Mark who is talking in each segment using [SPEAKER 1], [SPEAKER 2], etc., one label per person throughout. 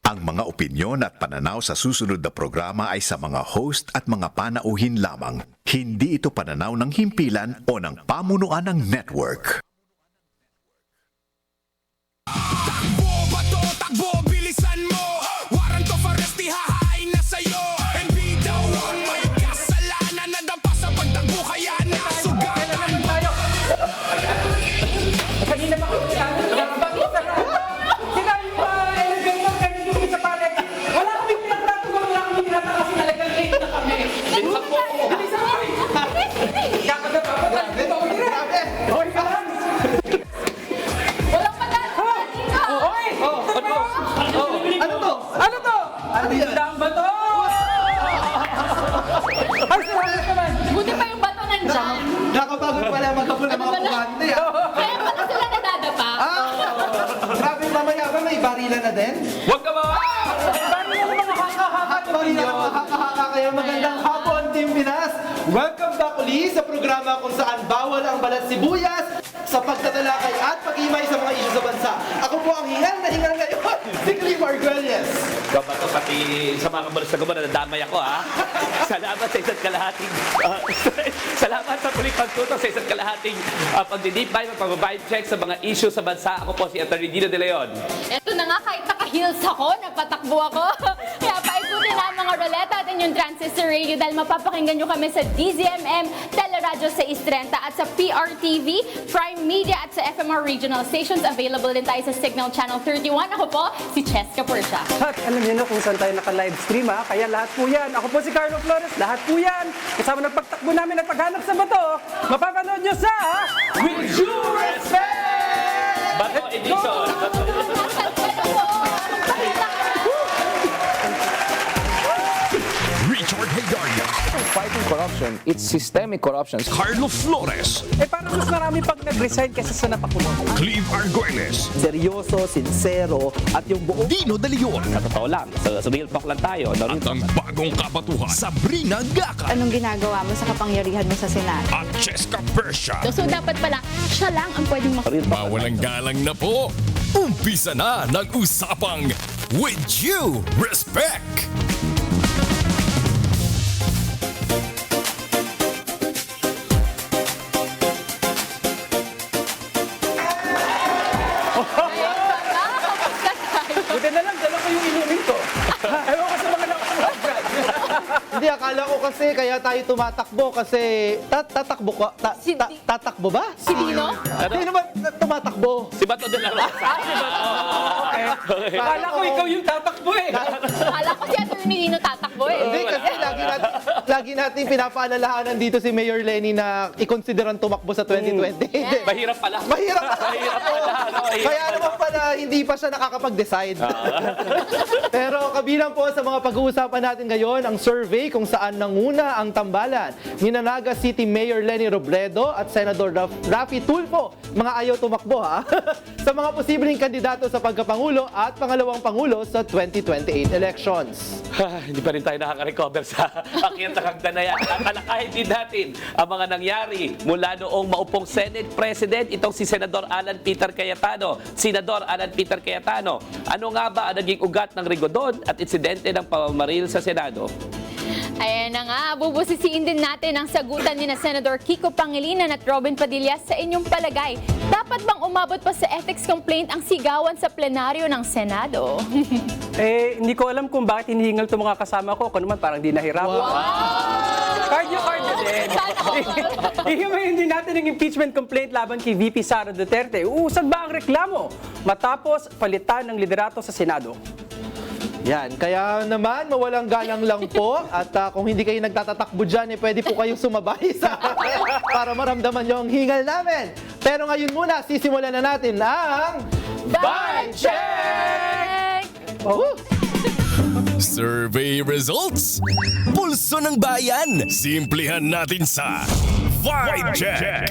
[SPEAKER 1] Ang mga opinyon at pananaw sa susunod na programa ay sa mga host at mga panauhin lamang. Hindi ito pananaw ng himpilan o ng pamunuan ng network.
[SPEAKER 2] Takbo, bato, takbo, bilisan mo. Warrant of arrest, ihahain na sa'yo. And be the one, may kasalanan. Nadampa sa pagtakbo, kaya nasugatan.
[SPEAKER 3] Kanina ba kami sinabi pa, elevator, ganun yung isa pare. Wala kaming pinagtatawa, wala kaming pinagtatawa kasi talagang late na kami. Bilisan mo! Bilisan mo! Kakagap ako, dito ako dire. Hoy ka lang!
[SPEAKER 4] Walang madala dito!
[SPEAKER 3] Hoy! Ano to? Ano to? Ano yung daan ba to? Ay, salamat naman!
[SPEAKER 4] Buti pa yung bato nandyan.
[SPEAKER 5] Nakapagod pala magkapula mga pugante
[SPEAKER 4] Kaya pala sila nadadapa.
[SPEAKER 5] Grabe mamaya ba may barilan na din?
[SPEAKER 3] Huwag ka ba? Paano yung mga haka-haka?
[SPEAKER 5] Barilan na makakahaka kayo. Magandang hapon, Team Pinas! Welcome back ulit sa programa kung saan bawal ang balat sibuyas sa pagtatalakay at pag-imay sa mga isyu sa bansa. Ako po ang hingal na hingal ngayon, si Cliff Arguelles.
[SPEAKER 6] Ikaw ba ito, pati sa mga kamulis na gumawa, nadamay ako, ha? Salamat sa isa't kalahating, salamat sa tuloy pagtuto sa isa't kalahating pagdi-deep dive at pag-vibe check sa mga issue sa bansa. Ako po si Atty. Dino De Leon.
[SPEAKER 4] Eto na nga, kahit naka-heels ako, nagpatakbo ako. Kaya paikutin na ang mga roleta at inyong transistor radio dahil mapapakinggan nyo kami sa DZMM, Teleradyo 630 at sa PRTV, Prime Media at sa FMR Regional Stations. Available din tayo sa Signal Channel 31. Ako po, si Cheska Persha.
[SPEAKER 3] At alam niyo na kung saan tayo naka-live stream ha, kaya lahat po yan. Ako po si Carlo Flores, lahat po yan. Kasama ng pagtakbo namin at paghanap sa bato, mapapanood nyo sa With Due Respect!
[SPEAKER 6] Bato Edition.
[SPEAKER 1] Richard Hegaria,
[SPEAKER 7] Fighting corruption, it's systemic corruption.
[SPEAKER 1] Carlo Flores,
[SPEAKER 3] Parang mas marami pag nag-resign kaysa sa napakulong.
[SPEAKER 1] Clive Arguelles,
[SPEAKER 8] seryoso, sincero, at yung buong
[SPEAKER 1] Dino De Leon,
[SPEAKER 6] Sa totoo lang, sa real talk lang tayo. No?
[SPEAKER 1] at ang bagong kabatuhan, Sabrina Gaca
[SPEAKER 9] Anong ginagawa mo sa kapangyarihan mo sa Senado?
[SPEAKER 1] at Cheska Persha.
[SPEAKER 4] So dapat pala, siya lang ang pwedeng
[SPEAKER 1] Mawalang galang na po. Umpisa na nag-usapang With Due Respect.
[SPEAKER 3] Buti na lang, dala ko yung inumin ko. Ewan ko sa mga nakakulong dyan.
[SPEAKER 5] Hindi, akala ko kasi kaya tayo tumatakbo kasi tatakbo ko. Tatakbo ba?
[SPEAKER 4] Si Dino?
[SPEAKER 5] Sino ba tumatakbo?
[SPEAKER 6] Si Bato de la Rosa.
[SPEAKER 3] Akala ko ikaw yung tatakbo eh.
[SPEAKER 4] Kala ko si Atty. Dino tatakbo eh.
[SPEAKER 5] Hindi, kasi lagi natin pinapaalalahanan dito si Mayor Lenny na ikonsideran tumakbo sa 2020. Hindi.
[SPEAKER 6] Mahirap pala.
[SPEAKER 5] Mahirap
[SPEAKER 6] Mahirap pala. No? Mahirap
[SPEAKER 5] Kaya
[SPEAKER 6] pala.
[SPEAKER 5] naman pala hindi pa siya nakakapag-decide. Pero kabilang po sa mga pag-uusapan natin ngayon ang survey kung saan nanguna ang tambalan ni Naga City Mayor Lenny Robredo at Senador Raffy Tulfo. Mga ayaw tumakbo ha. Sa mga posibleng kandidato sa pagkapangulo at pangalawang pangulo sa 2028 elections.
[SPEAKER 6] Hindi pa rin tayo nakaka-recover sa akyat na hagdan na yan. Tatalakayin din natin ang mga nangyari mula noong maupong Senate President, itong si Senador Alan Peter Cayetano. Senador Alan Peter Cayetano, ano nga ba ang naging ugat ng Rigodon at insidente ng pamamaril sa Senado?
[SPEAKER 4] Ayan na nga, bubusisiin din natin ang sagutan ni na Senator Kiko Pangilinan at Robin Padilla sa inyong palagay. Dapat bang umabot pa sa ethics complaint ang sigawan sa plenaryo ng Senado?
[SPEAKER 3] Hindi ko alam kung bakit hinihingal itong mga kasama ko. Ako naman parang di nahirapan. Cardio din. Ihimayin din natin ang impeachment complaint laban kay VP Sara Duterte. Uusad ba ang reklamo matapos palitan ng liderato sa Senado?
[SPEAKER 5] Yan, kaya naman mawalang galang lang po at kung hindi kayo nagtatatakbo dyan, pwede po kayong sumabay sa para maramdaman nyo ang hingal namin. Pero ngayon muna, sisimulan na natin ang
[SPEAKER 4] Vibe Check!
[SPEAKER 1] Survey results? Pulso ng bayan. Simplihan natin sa Vibe Check.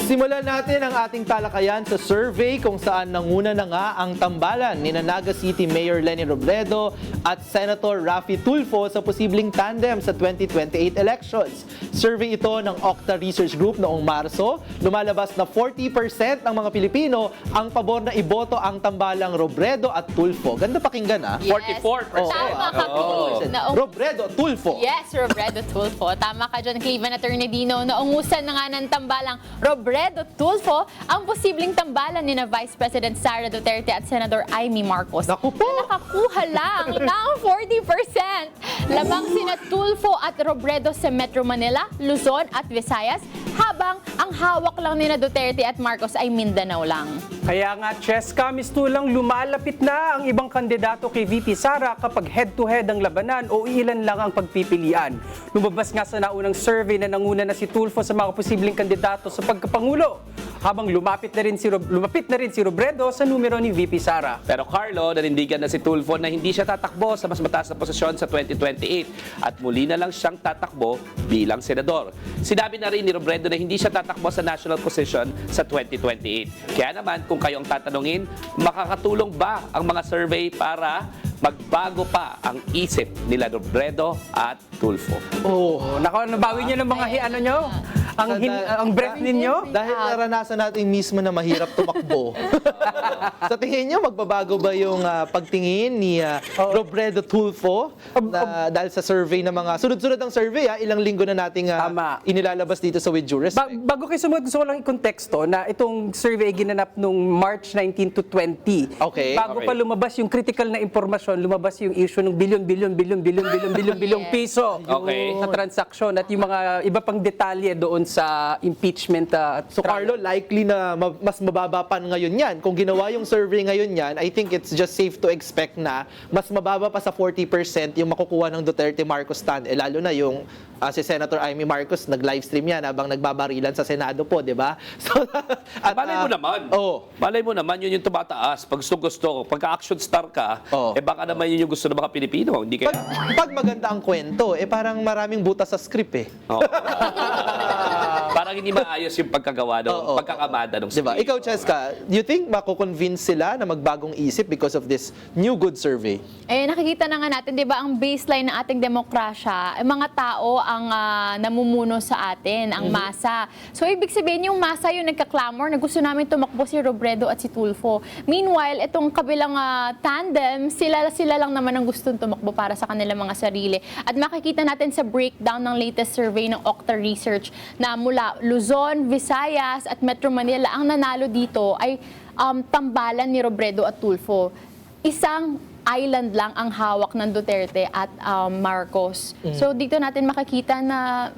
[SPEAKER 5] Simulan Simulan natin ang ating talakayan sa survey kung saan nanguna na nga ang tambalan ni Naga City Mayor Leni Robredo at Senator Raffy Tulfo sa posibleng tandem sa 2028 elections. Survey ito ng Octa Research Group noong Marso. Lumalabas na 40% ng mga Pilipino ang pabor na iboto ang tambalang Robredo at Tulfo. Ganda pakinggan, ah.
[SPEAKER 6] 44%.
[SPEAKER 4] Tama ka, Pete.
[SPEAKER 5] Robredo, Tulfo.
[SPEAKER 4] Yes, Robredo Tulfo. Tama ka dyan, Cleveland Attorney Dino. Naungusan na nga ng tambalang Robredo Tulfo ang posibleng tambalan ni na Vice President Sara Duterte at Senador Amy Marcos.
[SPEAKER 5] Naku po!
[SPEAKER 4] Na nakakuha lang ng 40%. Lamang sina Tulfo at Robredo sa Metro Manila, Luzon at Visayas, habang ang hawak lang ni na Duterte at Marcos ay Mindanao lang.
[SPEAKER 3] Kaya nga, Cheska, mistulang lumalapit na ang ibang kandidato kay VP Sara kapag head-to-head ang labanan o ilan lang ang pagpipilian. Lumabas nga sa naunang survey na nanguna na si Tulfo sa mga posibleng kandidato sa pagkapangulo, habang lumapit na rin si Robredo sa numero ni VP Sara.
[SPEAKER 6] Pero Carlo, nanindigan na si Tulfo na hindi siya tatakbo sa mas mataas na posisyon sa 2028 at muli na lang siyang tatakbo bilang senador. Sinabi na rin ni Robredo na hindi siya tatakbo sa national position sa 2028. Kaya naman, kung kayo ang tatanungin, makakatulong ba ang mga survey para magbago pa ang isip nila Robredo at Tulfo?
[SPEAKER 3] Oh, nabawi niyo ng mga ano nyo? Ang breath ninyo?
[SPEAKER 5] Dahil naranasan natin mismo na mahirap tumakbo. Sa tingin niyo, magbabago ba yung pagtingin ni Robredo Tulfo dahil sa survey ng mga sunod-sunod ang survey, ilang linggo na nating
[SPEAKER 3] Tama.
[SPEAKER 5] inilalabas dito sa With Due Respect.
[SPEAKER 3] Bago kayo sumunod, gusto ko lang i-konteksto na itong survey ginanap nung March 19 to 20.
[SPEAKER 5] Okay.
[SPEAKER 3] Bago pa lumabas yung critical na impormasyon, lumabas yung issue ng bilyong piso
[SPEAKER 6] Okay.
[SPEAKER 3] na transaksyon at yung mga iba pang detalye doon sa impeachment.
[SPEAKER 5] So Carlo, likely na mas mababa pa ngayon yan. Kung ginawa yung survey ngayon yan, I think it's just safe to expect na mas mababa pa sa 40% yung makukuha ng Duterte Marcos stand. Lalo na yung si Senator Amy Marcos nag-livestream yan habang nagbabarilan sa Senado po, di ba? So,
[SPEAKER 6] Malay mo naman.
[SPEAKER 5] Oo.
[SPEAKER 6] Malay mo naman, yun yung tumataas. Pag gusto, pagka-action star ka,
[SPEAKER 5] Oo.
[SPEAKER 6] baka naman yun yung gusto ng mga Pilipino. Hindi kaya.
[SPEAKER 5] Pag maganda ang kwento, parang maraming butas sa script eh.
[SPEAKER 6] Oo. Parang hindi maayos yung pagkagawa
[SPEAKER 5] Oo.
[SPEAKER 6] pagkakamada ng
[SPEAKER 5] Diba? Ikaw, Cheska, do you think mako-convince sila na magbagong isip because of this new good survey?
[SPEAKER 4] Nakikita na nga natin, di ba, ang baseline ng ating demokrasya, mga tao ang namumuno sa atin, ang masa. So, ibig sabihin, yung masa yung nagka-clamor na gusto namin tumakbo si Robredo at si Tulfo. Meanwhile, itong kabilang tandem, sila lang naman ang gustong tumakbo para sa kanilang mga sarili. At makikita natin sa breakdown ng latest survey ng Octa Research na mula Luzon, Visayas at Metro Manila, ang nanalo dito ay tambalan ni Robredo at Tulfo. Isang island lang ang hawak ng Duterte at Marcos. So dito natin makikita na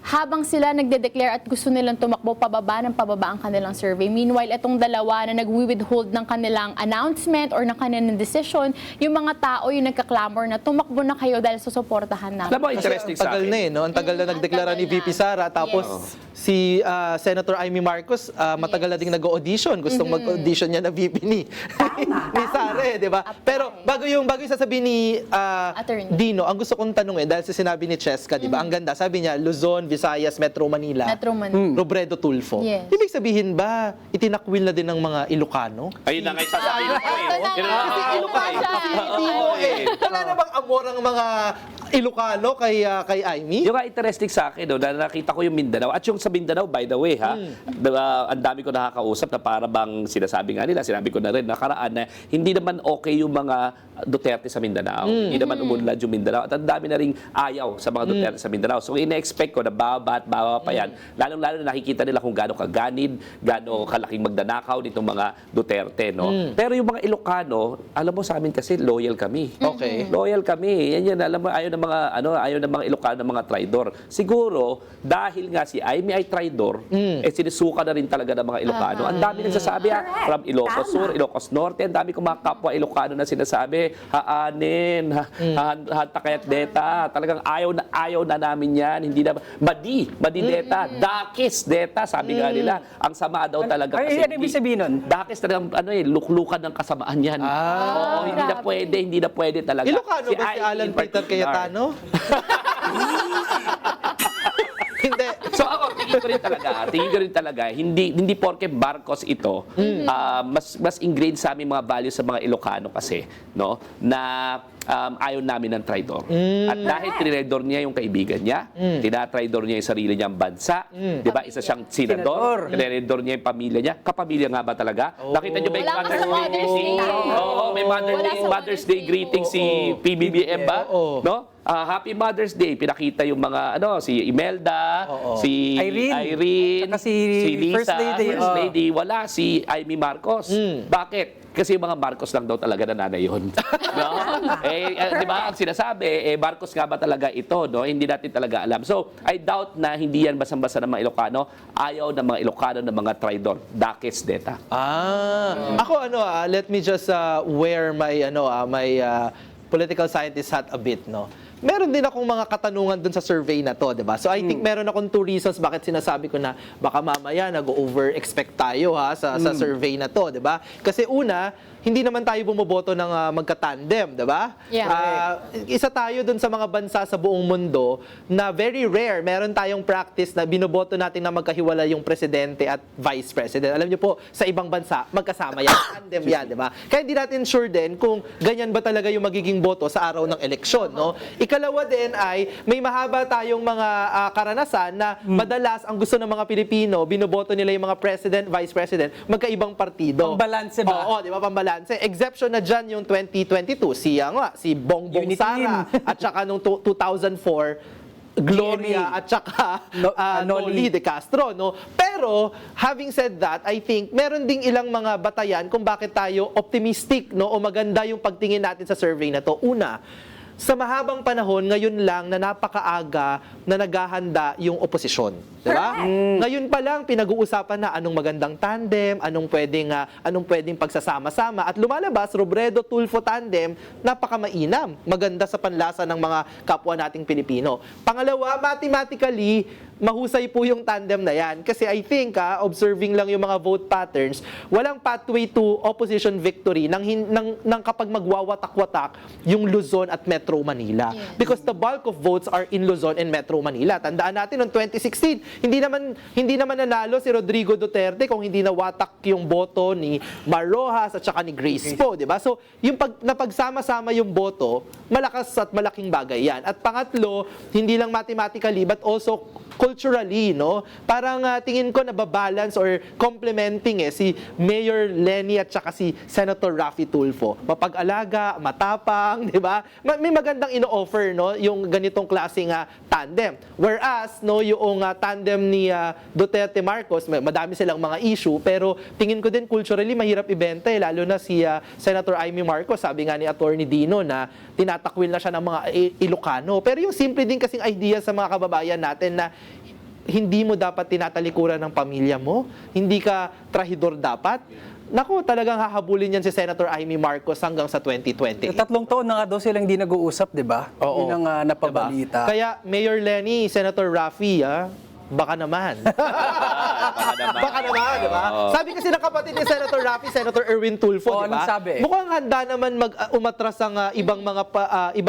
[SPEAKER 4] habang sila nagde-declare at gusto nilang tumakbo pababa ang kanilang survey. Meanwhile, itong dalawa na nag-withhold ng kanilang announcement or ng kanilang decision, yung mga tao yung nagka-clamor na tumakbo na kayo dahil susuportahan namin.
[SPEAKER 6] Alam mo, interesting sa
[SPEAKER 5] Tagal
[SPEAKER 6] akin.
[SPEAKER 5] na no? Ang tagal na nagdeklara ni VP Sara. Tapos si Senator Amy Marcos, matagal na ding nag-audition. Gustong mag-audition niya na VP ni Sara, di ba? Pero bago yung sasabihin ni
[SPEAKER 4] Attorney.
[SPEAKER 5] Dino, ang gusto kong tanungin, dahil sa sinabi ni Cheska, di ba? Ang ganda, sabi niya, Luzon, Visayas, Metro Manila.
[SPEAKER 4] Metro Manila.
[SPEAKER 5] Robredo Tulfo.
[SPEAKER 4] Yes.
[SPEAKER 5] Ibig sabihin ba, itinakwil na din ng mga Ilocano?
[SPEAKER 6] Ayun na nga yung sasabihin ko eh.
[SPEAKER 4] Ito na
[SPEAKER 6] Yun
[SPEAKER 4] nga.
[SPEAKER 6] ang Ilocano eh.
[SPEAKER 5] Timo Wala na bang amor ang mga Ilocano kay Amy?
[SPEAKER 6] Yung nga interesting sa akin, no, na nakita ko yung Mindanao. At yung sa Mindanao, by the way, ang dami ko nakakausap na para bang sinasabi nga nila, sinabi ko na rin, nakaraan na hindi naman okay yung mga Duterte sa Mindanao. Hindi naman umunlad yung Mindanao. At ang dami na ring ayaw sa mga Duterte sa Mindanao. So, ina-expect ko na baba pa yan. Lalong-lalo na nakikita nila kung gaano kaganid, gaano kalaking magdanakaw nitong mga Duterte. No? Pero yung mga Ilocano, alam mo sa amin kasi loyal kami.
[SPEAKER 5] Okay.
[SPEAKER 6] Loyal kami. Yan, alam mo, ayaw ng mga Ilocano ng mga traidor. Siguro, dahil nga si Amy ay traidor, sinisuka na rin talaga ng mga Ilocano. Ang dami nagsasabi, from Ilocos Sur, Ilocos Norte, ang dami kong mga kapwa Ilocano na sinasabi, haanin, hatakayat deta. Talagang ayaw na namin yan. Hindi na, madi deta, dakis deta, sabi nga nila. Ang sama daw talaga.
[SPEAKER 3] Ay, ano ibig sabihin nun?
[SPEAKER 6] Dakis talagang, luklukan ng kasamaan yan. Oo, hindi na pwede talaga.
[SPEAKER 5] Ilocano ba si
[SPEAKER 6] Amy
[SPEAKER 5] Alan
[SPEAKER 6] in
[SPEAKER 5] Peter
[SPEAKER 6] particular.
[SPEAKER 5] Cayetano? Hindi.
[SPEAKER 6] So ako, tingin tingin ko rin talaga, hindi porke Marcos ito, mas ingrained sa aming mga values sa mga Ilocano kasi, no, na ayaw namin ng traidor. At dahil trinidor niya yung kaibigan niya, tinatraidor niya yung sarili niyang bansa, di ba? Isa siyang senador, trinidor niya yung pamilya niya. Kapamilya nga ba talaga? Nakita niyo ba yung
[SPEAKER 4] Wala ka sa Mother's Day.
[SPEAKER 6] Oo, may
[SPEAKER 4] Wala sa
[SPEAKER 6] Mother's Day greeting si PBBM ba?
[SPEAKER 5] Oo.
[SPEAKER 6] No? Happy Mother's Day. Pinakita yung mga, si Imelda, si
[SPEAKER 3] Irene, tsaka si
[SPEAKER 6] Lisa,
[SPEAKER 3] First Lady.
[SPEAKER 6] First Lady. Wala si Amy Marcos. Bakit? Kasi yung mga Marcos lang daw talaga nanay yun. No? Di ba, ang sinasabi, Marcos nga ba talaga ito? No? Hindi natin talaga alam. So, I doubt na hindi yan basang-basa ng mga Ilocano. Ayaw ng mga Ilocano ng mga traidor. Dakis deta.
[SPEAKER 5] Ako let me just wear my political scientist hat a bit, no. Meron din akong mga katanungan dun sa survey na to, 'di ba? So I think meron akong 2 reasons bakit sinasabi ko na baka mamaya nag-over-expect tayo sa survey na to, 'di ba? Kasi una, hindi naman tayo bumoboto ng magka-tandem, 'di ba?
[SPEAKER 4] Yeah.
[SPEAKER 5] Isa tayo dun sa mga bansa sa buong mundo na very rare, meron tayong practice na binoboto natin na magkahiwalay yung presidente at vice president. Alam niyo po, sa ibang bansa, magkasama yan, tandem yan, 'di ba? Kaya hindi natin sure din kung ganyan ba talaga yung magiging boto sa araw ng eleksyon, no? Ikalawa din ay may mahaba tayong mga karanasan na madalas ang gusto ng mga Pilipino, binoboto nila yung mga president, vice president, magkaibang partido.
[SPEAKER 3] Pambalanse ba?
[SPEAKER 5] Oo, 'di ba? Pambalanse. Exception na dyan yung 2022, si Bongbong
[SPEAKER 3] Unity
[SPEAKER 5] Sara at saka nung 2004 Gloria
[SPEAKER 3] GMA.
[SPEAKER 5] at saka
[SPEAKER 3] Noli
[SPEAKER 5] Noli de Castro, no? Pero having said that, I think meron ding ilang mga batayan kung bakit tayo optimistic, no, o maganda yung pagtingin natin sa survey na to. Una, sa mahabang panahon, ngayon lang na napakaaga na naghahanda yung oposisyon. Diba? Ngayon pa lang, pinag-uusapan na anong magandang tandem, anong pwedeng pagsasama-sama. At lumalabas, Robredo-Tulfo tandem, napakamainam. Maganda sa panlasa ng mga kapwa nating Pilipino. Pangalawa, mathematically, mahusay po yung tandem na yan. Kasi I think, observing lang yung mga vote patterns, walang pathway to opposition victory nang kapag magwawatak-watak yung Luzon at Metro Manila. Because the bulk of votes are in Luzon and Metro Manila. Tandaan natin, noong 2016, hindi naman nanalo si Rodrigo Duterte kung hindi nawatak yung boto ni Mar Rojas at saka ni Grace Poe, di ba? So, yung napagsama-sama yung boto, malakas at malaking bagay yan. At pangatlo, hindi lang mathematically but also culturally, no? Parang tingin ko nababalance or complementing si Mayor Lenny at saka si Senator Raffy Tulfo. Mapag-alaga, matapang, di ba? May magandang ino-offer, no, yung ganitong klaseng tandem. Whereas, no, yung tandem ni Duterte Marcos, madami silang mga issue, pero tingin ko din culturally mahirap ibenta, lalo na si Senator Amy Marcos, sabi nga ni Attorney Dino na tinatakwil na siya ng mga Ilocano. Pero yung simple din kasing idea sa mga kababayan natin na hindi mo dapat tinatalikuran ng pamilya mo, hindi ka trahidor dapat. Naku, talagang hahabulin yan si Senator Amy Marcos hanggang sa 2020.
[SPEAKER 3] 3 taon na nga daw silang hindi nag-uusap, di ba?
[SPEAKER 5] Oo.
[SPEAKER 3] Yun ang napabalita.
[SPEAKER 5] Kaya Mayor Lenny, Senator Raffy, baka naman. Baka naman, di ba? Sabi kasi ng kapatid ni Senator Raffy, Senator Erwin Tulfo, di ba?
[SPEAKER 3] Anong sabi?
[SPEAKER 5] Mukhang handa naman umatras ang ibang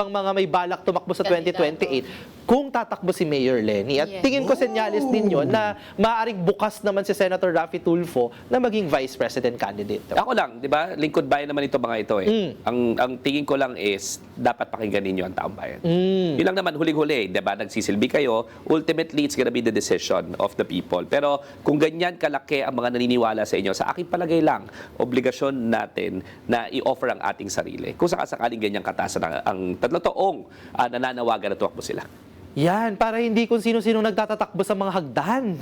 [SPEAKER 5] mga may balak tumakbo sa 2028 kung tatakbo si Mayor Lenny. At tingin ko senyales din yun na maaaring bukas naman si Senator Raffy Tulfo na maging Vice President candidate.
[SPEAKER 6] Ako lang, di ba? Lingkod bayan naman ito mga ito eh. Ang tingin ko lang is, dapat pakinggan ninyo ang taong bayan. Yun lang naman, huling-huli, di ba? Nagsisilbi kayo. Ultimately, it's gonna be the decision of the people. Pero kung ganyan kalaki ang mga naniniwala sa inyo, sa aking palagay lang, obligasyon natin na i-offer ang ating sarili. Kung sakasakaling ganyang katasan ang 3 taong nananawagan na tuwakbo sila.
[SPEAKER 5] Yan, para hindi kung sino-sino nagtatatakbo sa mga hagdan.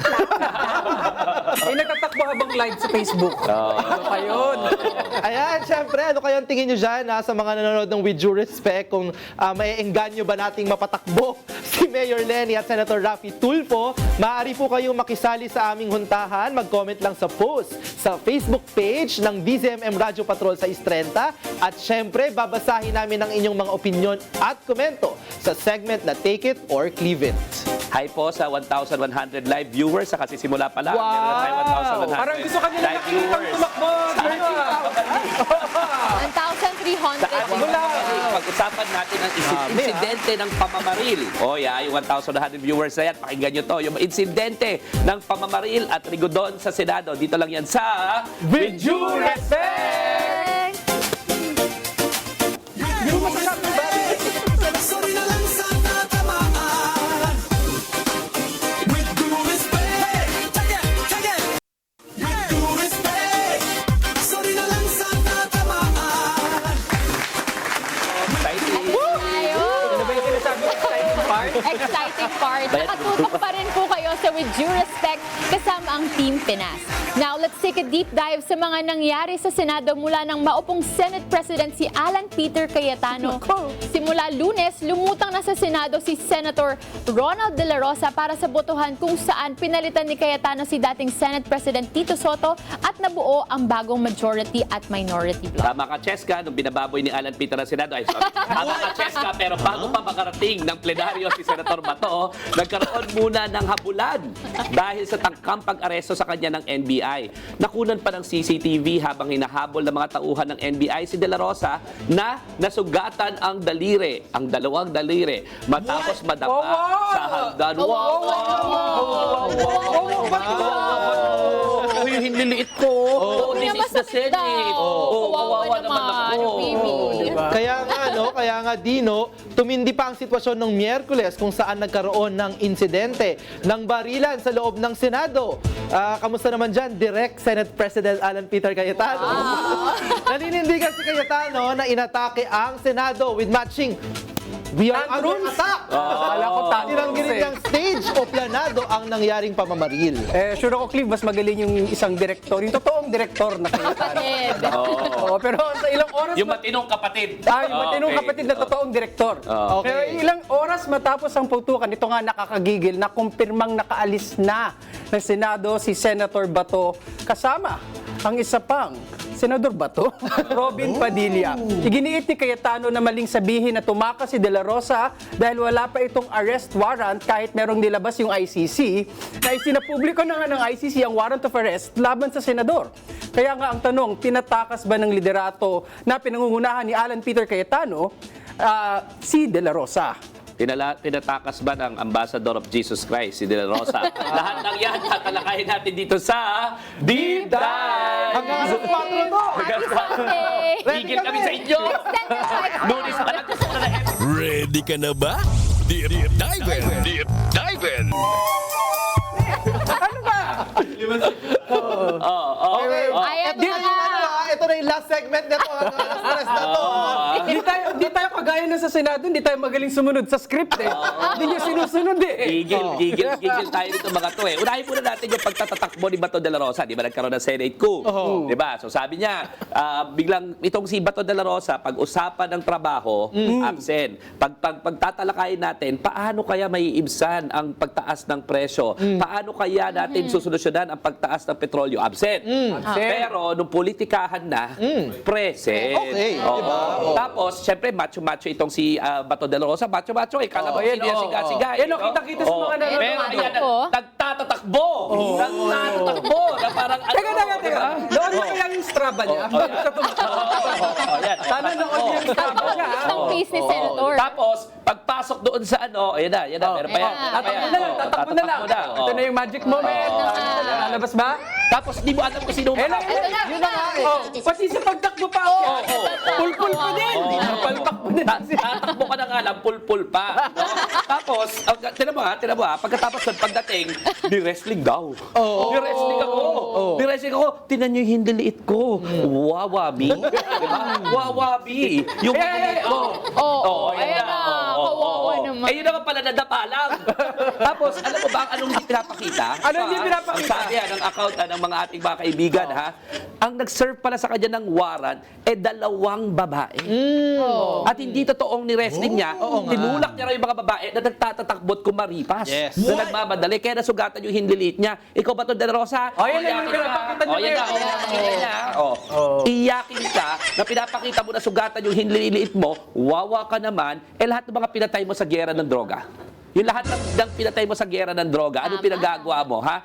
[SPEAKER 3] Nagtatakbo habang live sa Facebook. Ano pa yun?
[SPEAKER 5] Ayan, syempre, ano kayang tingin nyo dyan sa mga nanonood ng With Due Respect kung maiengganyo ba nating mapatakbo si Mayor Lenny at Senator Raffy Tulfo? Maaari po kayong makisali sa aming huntahan. Mag-comment lang sa post sa Facebook page ng DZMM Radio Patrol sa Istrenta. At syempre, babasahin namin ang inyong mga opinion at komento sa segment na Take It or Cleave It.
[SPEAKER 6] Hi po sa 1,100 live viewers sa kasisimula pa lang.
[SPEAKER 5] Wow!
[SPEAKER 6] Meron na tayo 1,100
[SPEAKER 3] Parang gusto ka nila
[SPEAKER 6] live
[SPEAKER 3] nakikitang tumakbo.
[SPEAKER 4] 1,300.
[SPEAKER 6] Mula. Pag-usapan Pag-uusapan natin ang insidente ng pamamaril. O yung 1,100 viewers na yan, pakinggan nyo to. Yung insidente ng pamamaril at rigodon sa Senado. Dito lang yan sa
[SPEAKER 3] With due respect! Yung masarap na ba?
[SPEAKER 2] Sorry na lang sa natamaan. With due respect. Check it. With due respect. Sorry na lang sa natamaan.
[SPEAKER 6] exciting.
[SPEAKER 3] Ano ba yung sinasabi ko? Exciting part?
[SPEAKER 4] Exciting part. Nakatutok pa rin po kayo sa With Due Respect kasama ang Team Pinas. Now, let's take a deep dive sa mga nangyari sa Senado mula nang maupong Senate President si Alan Peter Cayetano. Simula Lunes, lumutang na sa Senado si Senator Ronald De La Rosa para sa botohan kung saan pinalitan ni Cayetano si dating Senate President Tito Soto at nabuo ang bagong majority at minority bloc.
[SPEAKER 6] Tama ka, Cheska, nung binababoy ni Alan Peter ang Senado. Ay, sorry. Tama ka, Cheska, pero bago pa makarating ng plenaryo si Senator Bato, nagkaroon muna ng habulan dahil sa tangkang pag-aresto sa kanya ng NBI. Nakunan pa ng CCTV habang hinahabol ng mga tauhan ng NBI si De La Rosa na nasugatan ang daliri, ang dalawang daliri, matapos madapa sa hagdan. Yung hinliliit ko. This is the Senate.
[SPEAKER 4] Kawawa naman ako.
[SPEAKER 5] Kaya nga Dino, tumindi pa ang sitwasyon ng Miyerkules kung saan nagkaroon ng insidente ng barilan sa loob ng Senado. Kamusta naman dyan, Direct Senate President Alan Peter Cayetano? Naninindigan si Cayetano na inatake ang Senado with matching "We are under attack."
[SPEAKER 3] Akala ko tantrums
[SPEAKER 5] Tinanggilit ng stage o planado ang nangyaring pamamaril.
[SPEAKER 3] Sure ako, Clive, mas magaling yung isang direktor, yung totoong direktor na Cayetano. Oo, pero sa ilang oras...
[SPEAKER 6] Yung matinong kapatid.
[SPEAKER 3] Yung matinong kapatid na totoong direktor. Pero ilang oras matapos ang putukan, ito nga nakakagigil na kumpirmang nakaalis na ng Senado si Senator Bato kasama ang isa pang Senador Bato, Robin Padilla. Iginiit ni Cayetano na maling sabihin na tumakas si De La Rosa dahil wala pa itong arrest warrant kahit merong nilabas yung ICC na isinapubliko na nga ng ICC ang warrant of arrest laban sa senador. Kaya nga ang tanong, pinatakas ba ng liderato na pinangungunahan ni Alan Peter Cayetano si De La Rosa?
[SPEAKER 6] Tinatakas ba ng Ambassador of Jesus Christ, si De La Rosa? Lahat ng yan, tatalakayin natin dito sa Deep Dive!
[SPEAKER 5] Hanggang alas 4 to!
[SPEAKER 6] Tigil kami sa inyo! Lunes pa lang gusto ko na
[SPEAKER 2] Ready ka na ba? Deep Dive! Deep Dive!
[SPEAKER 3] Ano ba?
[SPEAKER 5] Ito na yung last segment nito. Ang alas na to.
[SPEAKER 3] Hindi tayo kagaya na sa Senado, hindi tayo magaling sumunod sa script eh. Hindi nyo sinusunod eh.
[SPEAKER 6] Gigil tayo dito mga to eh. Unahin muna natin yung pagtatatakbo ni Bato de la Rosa. Di ba nagkaroon ng Senate coup? Di ba? So sabi niya, biglang itong si Bato de la Rosa, pag-usapan ng trabaho, absent. Pagtatalakayin natin, paano kaya maiibsan ang pagtaas ng presyo? Paano kaya natin susolusyonan ang pagtaas ng petrolyo? Absent. Pero nung politikahan na, present.
[SPEAKER 5] Okay.
[SPEAKER 6] Diba? Tapos, syempre, macho-macho itong si Bato de la Rosa. Macho-macho eh. Kala mo sino yung siga-siga.
[SPEAKER 3] Yan o, kita-kita sa mga nanonood.
[SPEAKER 6] Pero ayan, nagtatatakbo. Nagtatatakbo. Na parang
[SPEAKER 3] Teka. Noon mo lang yung Strava niya. Sana noon yung Strava niya.
[SPEAKER 4] Ang face ni Senator.
[SPEAKER 6] Tapos, pagpasok doon sa ayan na, meron pa yan.
[SPEAKER 3] Tatakbo na lang. Ito na yung magic moment. Lalabas ba?
[SPEAKER 6] Tapos, di mo alam kung sino
[SPEAKER 3] Yun na nga eh. Pati sa pagtakbo pa. Pulpul pa din. Palpak pa din.
[SPEAKER 6] Tatakbo ka na nga lang, pulpul pa. Tapos, tinan mo ha, pagkatapos ng pagdating, ni-wrestling daw. Ni-wrestling ako. Ni-wrestling ako, tinan nyo yung hindiliit ko. Wawabi. Diba? Wawabi. Yung
[SPEAKER 4] ayan na. Kawawa naman.
[SPEAKER 6] Yun naman pala nadapa lang. Tapos, alam mo ba anong hindi pinapakita?
[SPEAKER 3] Ano hindi pinapakita?
[SPEAKER 6] Sabi ng account ng mga ating mga kaibigan, ha? Ang nag-serve pala sa kanya ng warrant, 2 babae. At hindi totoong ni-wrestling niya, tinulak niya raw yung mga babae na nagtatatakbot kumaripas.
[SPEAKER 5] Yes.
[SPEAKER 6] Na nagmamadali, kaya nasugatan yung hindiliit niya. Ikaw ba ito, De La Rosa?
[SPEAKER 3] Yan yung pinapakita niyo
[SPEAKER 6] Iyakin ka na pinapakita mo na sugatan yung hinliliit mo, wawa ka naman, lahat ng mga pinatay mo sa giyera ng droga. Yung lahat ng pinatay mo sa gera ng droga, anong pinagagawa mo, ha?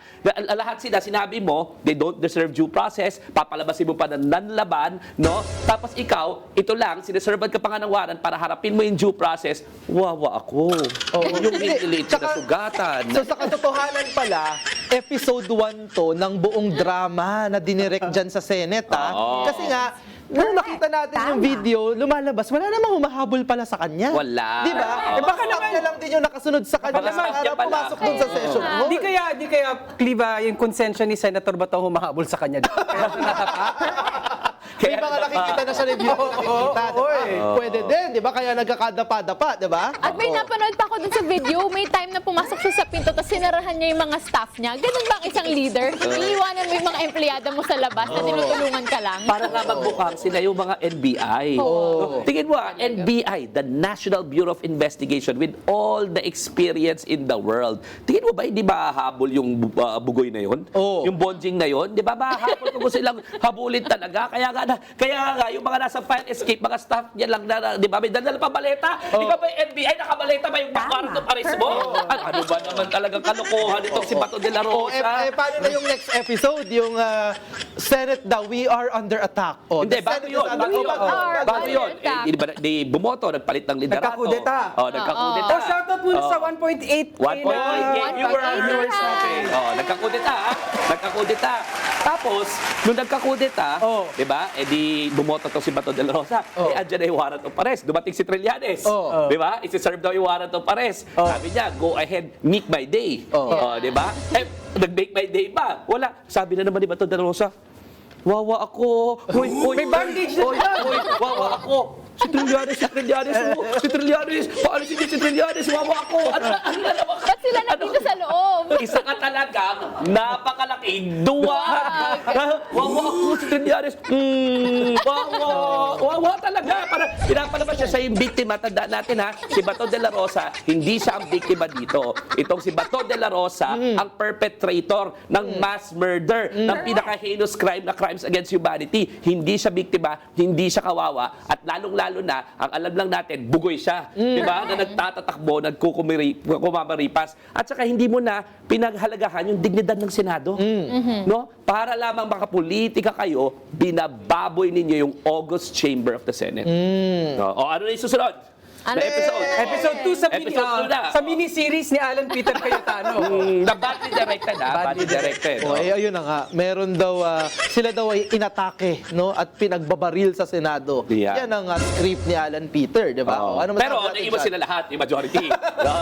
[SPEAKER 6] Lahat sila, sinabi mo, they don't deserve due process, papalabasin mo pa ng nanlaban, no? Tapos ikaw, ito lang, sineservan ka pa nga ng warrant para harapin mo yung due process, wawa ako. Yung inilit na sugatan.
[SPEAKER 5] So sa katotohanan pala, episode 1 to ng buong drama na dinirect dyan sa Senate, ha? Kasi nga, nung nakita natin yung video, lumalabas, wala namang humahabol pala sa kanya.
[SPEAKER 6] Wala.
[SPEAKER 5] Di ba?
[SPEAKER 6] Oo.
[SPEAKER 5] Eh baka naman niya lang din yung nakasunod sa kanya
[SPEAKER 6] Baka
[SPEAKER 5] para
[SPEAKER 6] niya pala.
[SPEAKER 5] pumasok dun sa session mo.
[SPEAKER 3] Di kaya, Cliva, yung konsensya ni Senator Bato humahabol sa kanya. Kaya siya natapak.
[SPEAKER 5] May mga nakikita na siya ng video, nakikita, di ba? Pwede din, di ba? Kaya nagkakadapa-dapa, di ba?
[SPEAKER 4] At may napanood pa ako dun sa video, may time na pumasok siya sa pinto tapos sinarahan niya yung mga staff niya. Ganun ba ang isang leader? Iiwanan mo yung mga empleyado mo sa labas na tinutulungan ka lang?
[SPEAKER 6] Para nga magbukhang sila yung mga NBI. Tingin mo NBI, the National Bureau of Investigation, with all the experience in the world. Tingin mo ba hindi mahahabol yung bugoy na yun? Yung bonjing na yun? Di ba mahahabol kung silang habulin talaga? Kaya nga, yung mga nasa fire escape, mga staff niya lang na, di ba, may dala pa baleta? Di ba may NBI, nakabaleta ba yung warrant of arrest mo? Ano ba naman talagang kalokohan itong si Bato de la Rosa?
[SPEAKER 5] Paano na yung next episode? Yung Senate daw, we are under attack.
[SPEAKER 6] Hindi, bago yun. Bago yun. Di bumoto, nagpalit ng liderato.
[SPEAKER 3] Nagkakudeta.
[SPEAKER 6] Nagkakudeta.
[SPEAKER 3] Oh, shoutout muna sa 1.8
[SPEAKER 6] viewers natin. Nagkakudeta, ha? Nagkakudeta. Tapos, nung nagkakudeta, di ba, di bumoto to si Bato de la Rosa. Andyan na yung warrant of arrest. Dumating si Trillanes. Di ba? Isi-serve daw yung warrant of arrest. Sabi niya, go ahead, make my day. Di ba? Nag-make my day ba? Wala. Sabi na naman ni Bato de la Rosa, wawa ako.
[SPEAKER 3] May bandage na siya.
[SPEAKER 6] Wawa ako. Si Trillanes, paano si Trillanes, wawa ako. Ano na naman?
[SPEAKER 4] Ba't sila nandito sa loob?
[SPEAKER 6] Isa ka talagang napakalaking duwag. Wawa ako si Trillanes. Wawa talaga. Para pinapalabas siya yung biktima. Tandaan natin, ha, si Bato de la Rosa, hindi siya ang biktima dito. Itong si Bato de la Rosa, ang perpetrator ng mass murder, ng pinaka-heinous crime na crimes against humanity. Hindi siya biktima, hindi siya kawawa, at lalong-lalo na, ang alam lang natin, bugoy siya. Diba? Na nagtatatakbo, nagkukumamaripas. At saka hindi mo na pinaghalagahan yung dignidad ng Senado. No? Para lamang makapolitika kayo, binababoy ninyo yung August Chamber of the Senate. No? O ano na yung susunod? Na episode?
[SPEAKER 3] Episode 2 sa mini,
[SPEAKER 6] Episode 2 na.
[SPEAKER 3] sa mini-series ni Alan Peter Cayetano.
[SPEAKER 6] Na badly directed, ha? Badly directed.
[SPEAKER 5] Ayun na nga. Meron daw, sila daw ay inatake, no? At pinagbabaril sa Senado.
[SPEAKER 6] Yeah.
[SPEAKER 5] Yan ang script ni Alan Peter, di ba? Ano
[SPEAKER 6] Pero
[SPEAKER 5] masasabi
[SPEAKER 6] naiba
[SPEAKER 5] natin
[SPEAKER 6] sila lahat, yung majority.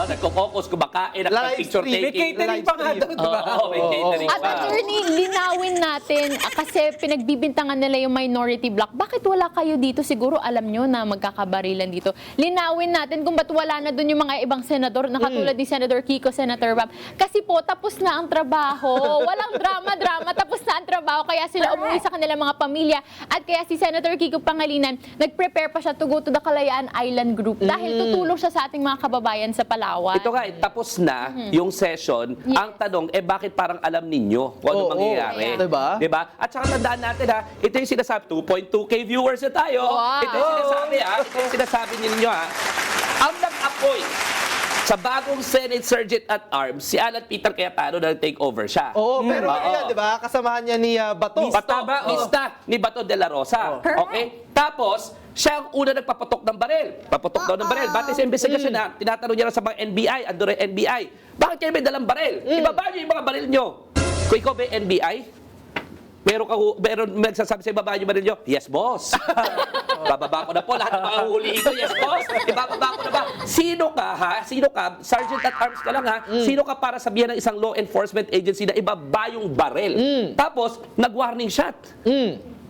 [SPEAKER 6] Nagko-focus, kumakain, nagpa-picture
[SPEAKER 5] Live stream.
[SPEAKER 3] May
[SPEAKER 6] taking.
[SPEAKER 3] catering pa nga daw, diba?
[SPEAKER 6] May catering
[SPEAKER 4] At
[SPEAKER 6] pa.
[SPEAKER 4] attorney, linawin natin kasi pinagbibintangan nila yung minority block. Bakit wala kayo dito? Siguro alam nyo na magkakabarilan dito. Linawin natin kung ba't wala na dun yung mga ibang senador na katulad ni Senator Kiko, Senator Bab. Kasi po, tapos na ang trabaho. Walang drama-drama. Tapos na ang trabaho. Kaya sila umuwi sa kanilang mga pamilya. At kaya si Senator Kiko Pangilinan, nag-prepare pa siya to go to the Kalayaan Island Group. Dahil tutulong siya sa ating mga kababayan sa Palawan.
[SPEAKER 6] Ito nga, tapos na yung session. Ang tanong, bakit parang alam ninyo kung ano mangyayari?
[SPEAKER 5] Diba?
[SPEAKER 6] Diba? At saka tandaan natin, ha, ito yung sinasabi, 2.2K viewers na tayo.
[SPEAKER 4] Wow.
[SPEAKER 6] Ito yung sinasabi, ha. Ito yung sinasabi ninyo, ha. Ang nag-appoint sa bagong Senate Sergeant at Arms, si Alan Peter Cayetano na take over siya.
[SPEAKER 5] Pero yan, di ba? Kasamahan niya ni Bato.
[SPEAKER 6] Mista ni Bato de la Rosa. Okay? Tapos, siya ang una nagpapatok ng baril. Papatok daw ng baril. Batay sa investigasyon na, tinatanong niya lang sa mga NBI, ando rin NBI, bakit kayo may dalang baril? Ibaba niyo yung mga baril niyo. Kung ikaw ba NBI, meron nagsasabi sa ibaba niyo baril niyo, yes, boss. Bababa ko na po lahat ng mga huhulihin ko, yes, boss. Ibababa ko na ba? Sino ka, ha? Sino ka? Sergeant at Arms ka lang, ha? Sino ka para sabihan ng isang law enforcement agency na ibaba yung baril? Tapos, nag-warning shot.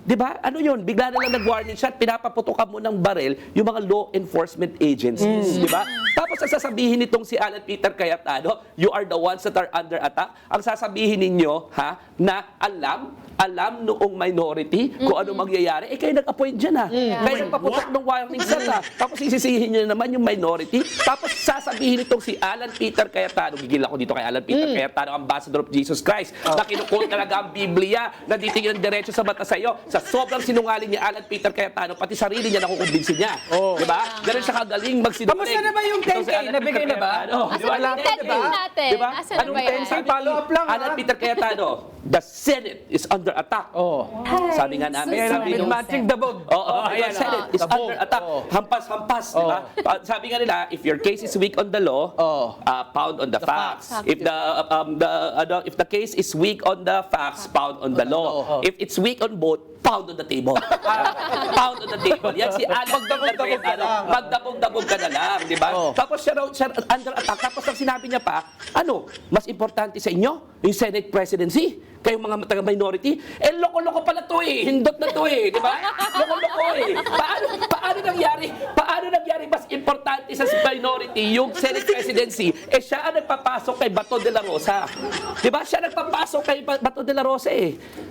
[SPEAKER 6] Di ba? Ano yun? Bigla na lang nag-warning shot, pinapaputokan mo ng baril yung mga law enforcement agencies. Di ba? Tapos ang sasabihin nitong si Alan Peter Cayetano, you are the ones that are under attack. Ang sasabihin ninyo, ha, na alam noong minority kung ano mangyayari, kayo nag-appoint dyan, ha. Kayo nagpaputok ng warning shot, ha. Tapos isisihin nyo naman yung minority. Tapos sasabihin nitong si Alan Peter Cayetano, gigil ako dito kay Alan Peter Cayetano, Ambassador of Jesus Christ, na kinukuha talaga ang Biblia, na titingin ng diretso sa mata sa iyo. Sa sobrang sinungaling ni Alan Peter Cayetano, pati sarili niya nakukumbinsin niya. Di ba? Ganun siya kagaling magsinungaling.
[SPEAKER 3] Kamusta na ba yung 10
[SPEAKER 6] si Alan
[SPEAKER 3] nabigay
[SPEAKER 6] Peter
[SPEAKER 3] na ba?
[SPEAKER 6] Cayetano.
[SPEAKER 4] Asa
[SPEAKER 6] Di ba?
[SPEAKER 4] na yung deadline natin?
[SPEAKER 6] Di ba?
[SPEAKER 4] Asa na ba yan?
[SPEAKER 3] Say follow-up lang,
[SPEAKER 6] Alan
[SPEAKER 3] ha?
[SPEAKER 6] Peter Cayetano, the Senate is under attack. Sabi nga namin,
[SPEAKER 3] Ayan,
[SPEAKER 6] sabi nung...
[SPEAKER 3] matching dabog.
[SPEAKER 6] Oo,
[SPEAKER 3] ayan,
[SPEAKER 6] the Senate is
[SPEAKER 5] Dabog.
[SPEAKER 6] under attack.
[SPEAKER 5] Oo.
[SPEAKER 6] Hampas-hampas, di ba? Sabi nga nila, if your case is weak on the law, pound on the facts. If the case is weak on the facts, pound on the law. If it's weak on both, pound on the table. Pound on the table. Yan si Alan.
[SPEAKER 5] Magdabog-dabog ka lang.
[SPEAKER 6] Magdabog-dabog ka na lang, di ba? Tapos siya under attack. Tapos ang sinabi niya pa, mas importante sa inyo, yung Senate presidency, kayong mga taga-minority, loko-loko pala to hindot na to di ba? Loko-loko Paano nangyari mas importante sa minority yung Senate presidency, siya ang nagpapasok kay Bato de la Rosa. Di ba? Siya nagpapasok kay Bato de la Rosa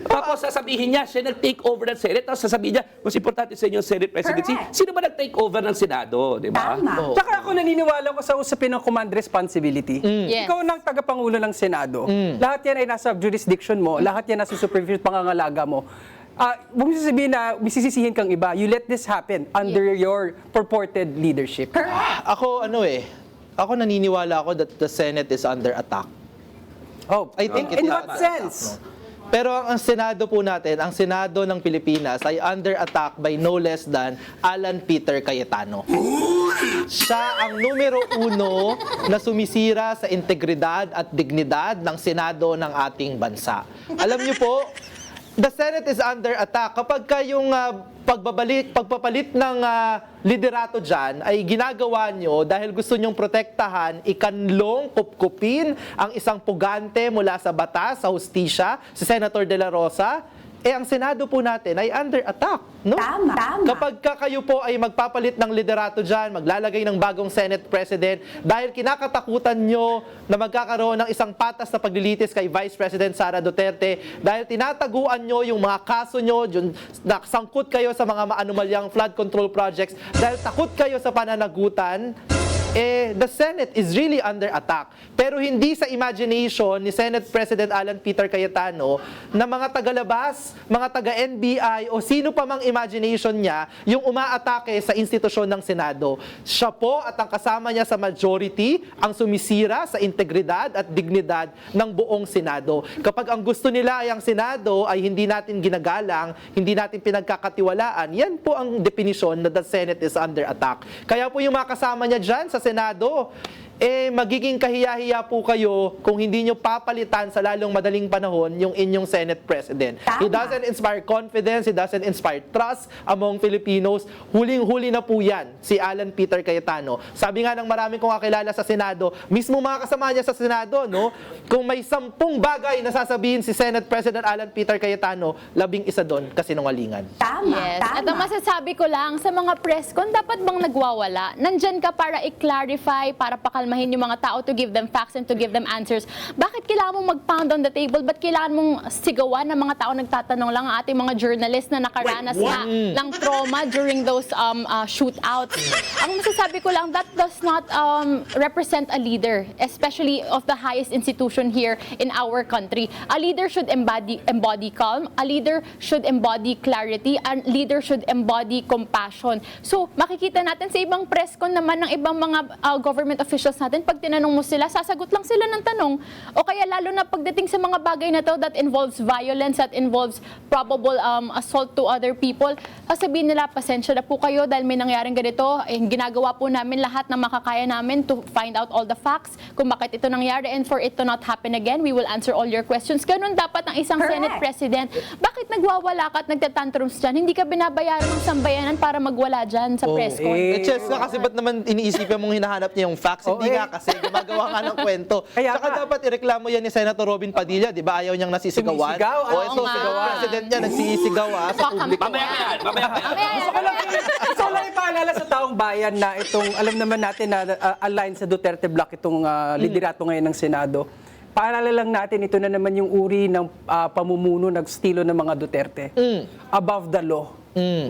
[SPEAKER 6] Tapos sasabihin niya, siya nag-take over ng Senate, tapos sasabihin niya, mas importante sa inyo yung Senate presidency. Sino ba nag-take over ng Senado? Di ba?
[SPEAKER 3] Tsaka ako naniniwala ko sa usapin ng command responsibility.
[SPEAKER 4] Yes.
[SPEAKER 3] Ikaw ng tagapangulo ng Senado. Lahat yan ay nasa jurisdiction mo. Lahat yan nasa supervision pangangalaga mo. Huwag mo sasabihin na bisisisihin kang iba. You let this happen under your purported leadership.
[SPEAKER 5] Ako, ako naniniwala ako that the Senate is under attack.
[SPEAKER 3] Oh,
[SPEAKER 5] I think it
[SPEAKER 3] in
[SPEAKER 5] is
[SPEAKER 3] what
[SPEAKER 5] under
[SPEAKER 3] sense?
[SPEAKER 5] attack, no? Pero ang Senado po natin, ang Senado ng Pilipinas ay under attack by no less than Alan Peter Cayetano. Siya ang numero 1 na sumisira sa integridad at dignidad ng Senado ng ating bansa. Alam niyo po, the Senate is under attack. Kapag kayong pagpapalit ng liderato dyan ay ginagawa nyo dahil gusto nyong protektahan, ikanlong, kupkupin ang isang pugante mula sa batas, sa hustisya, si Senator De La Rosa, ang Senado po natin ay under attack, no?
[SPEAKER 9] Tama.
[SPEAKER 5] Kapag kayo po ay magpapalit ng liderato dyan, maglalagay ng bagong Senate President, dahil kinakatakutan nyo na magkakaroon ng isang patas na paglilitis kay Vice President Sara Duterte, dahil tinataguan nyo yung mga kaso nyo, yung nakasangkot kayo sa mga maanumalyang flood control projects, dahil takot kayo sa pananagutan, the Senate is really under attack. Pero hindi sa imagination ni Senate President Alan Peter Cayetano na mga tagalabas, mga taga-NBI o sino pa mang imagination niya yung umaatake sa institusyon ng Senado. Siya po at ang kasama niya sa majority ang sumisira sa integridad at dignidad ng buong Senado. Kapag ang gusto nila ay ang Senado ay hindi natin ginagalang, hindi natin pinagkakatiwalaan, yan po ang definisyon na the Senate is under attack. Kaya po yung mga kasama niya dyan sa Senado, magiging kahiya-hiya po kayo kung hindi nyo papalitan sa lalong madaling panahon yung inyong Senate President. He doesn't inspire confidence, he doesn't inspire trust among Filipinos. Huling-huli na po yan, si Alan Peter Cayetano. Sabi nga ng maraming kong kakilala sa Senado, mismo mga kasama niya sa Senado, no? Kung may 10 bagay na sasabihin si Senate President Alan Peter Cayetano, 11 doon kasinungalingan.
[SPEAKER 4] Yes. At ang masasabi ko lang sa mga press con, dapat bang nagwawala? Nandyan ka para i-clarify, para pakalmahin yung mga tao, to give them facts and to give them answers. Bakit kailangan mong mag-pound on the table? Ba't kailangan mong sigawan ng mga tao nagtatanong lang, ang ating mga journalist na nakaranas na ng trauma during those shootouts? Ang masasabi ko lang, that does not represent a leader, especially of the highest institution here in our country. A leader should embody calm. A leader should embody clarity. A leader should embody compassion. So, makikita natin sa ibang press con naman ng ibang mga government officials natin, pag tinanong mo sila, sasagot lang sila ng tanong. O kaya lalo na pagdating sa mga bagay na to that involves violence, that involves probable assault to other people, sabihin nila, pasensya na po kayo dahil may nangyaring ganito. Ginagawa po namin lahat na makakaya namin to find out all the facts kung bakit ito nangyari, and for it to not happen again, we will answer all your questions. Ganun dapat ang isang Senate President. Bakit nagwawala ka at nagtatantrums dyan? Hindi ka binabayaran ng sambayanan para magwala dyan sa press con.
[SPEAKER 5] Chess nga kasi ba't naman iniisipan mong hinahanap niya yung facts? Hindi nga kasi gumagawa nga ng kwento. Saka dapat ireklamo yan ni Senator Robin Padilla, di ba? Ayaw niyang nasisigawan.
[SPEAKER 3] Sumisigaw,
[SPEAKER 5] O ito, President niya nagsisigaw sa publiko.
[SPEAKER 6] Mamaya ka yan.
[SPEAKER 3] Gusto ko lang ipaalala sa taong bayan na itong, alam naman natin na align sa Duterte Block itong liderato ngayon ng Senado. Paalala lang natin, ito na naman yung uri ng pamumuno, ng estilo ng mga Duterte. Above the law.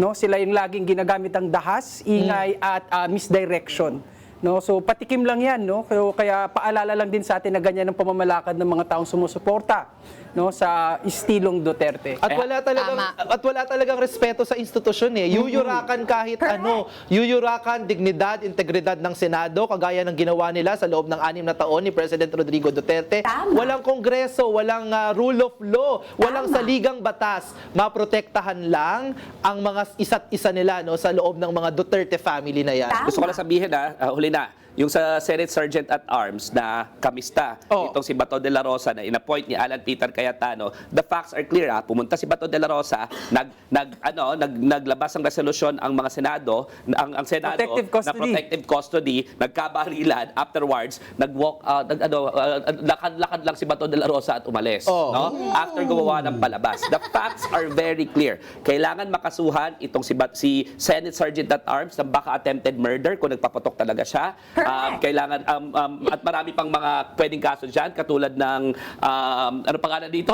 [SPEAKER 3] No? Sila yung laging ginagamit ang dahas, ingay at misdirection. No? So patikim lang yan, no? Kaya paalala lang din sa atin na ganyan ang pamamalakad ng mga taong sumusuporta no, sa estilong Duterte.
[SPEAKER 5] At wala talagang respeto sa institusyon eh. Yuyurakan kahit ano. Yuyurakan dignidad, integridad ng Senado kagaya ng ginawa nila sa loob ng 6 na taon ni President Rodrigo Duterte.
[SPEAKER 4] Tama.
[SPEAKER 5] Walang kongreso, walang rule of law, walang saligang batas. Maprotektahan lang ang mga isa't isa nila no sa loob ng mga Duterte family na yan.
[SPEAKER 6] Gusto ko lang sabihin huli na, yung sa Senate Sergeant at Arms na kamista, itong si Bato de la Rosa na inappoint ni Alan Peter Cayetano, the facts are clear Pumunta si Bato de la Rosa, naglabas ng resolusyon ang mga Senado, ang Senado
[SPEAKER 3] Protective custody.
[SPEAKER 6] na protective custody, nagkabarilan, afterwards, nag-walk out, lakad lang si Bato de la Rosa at umalis. No? After gumawa ng palabas. The facts are very clear. Kailangan makasuhan itong si Senate Sergeant at Arms ng baka attempted murder kung nagpapatok talaga siya. Kailangan at marami pang mga pwedeng kaso diyan katulad ng ano pangalan dito?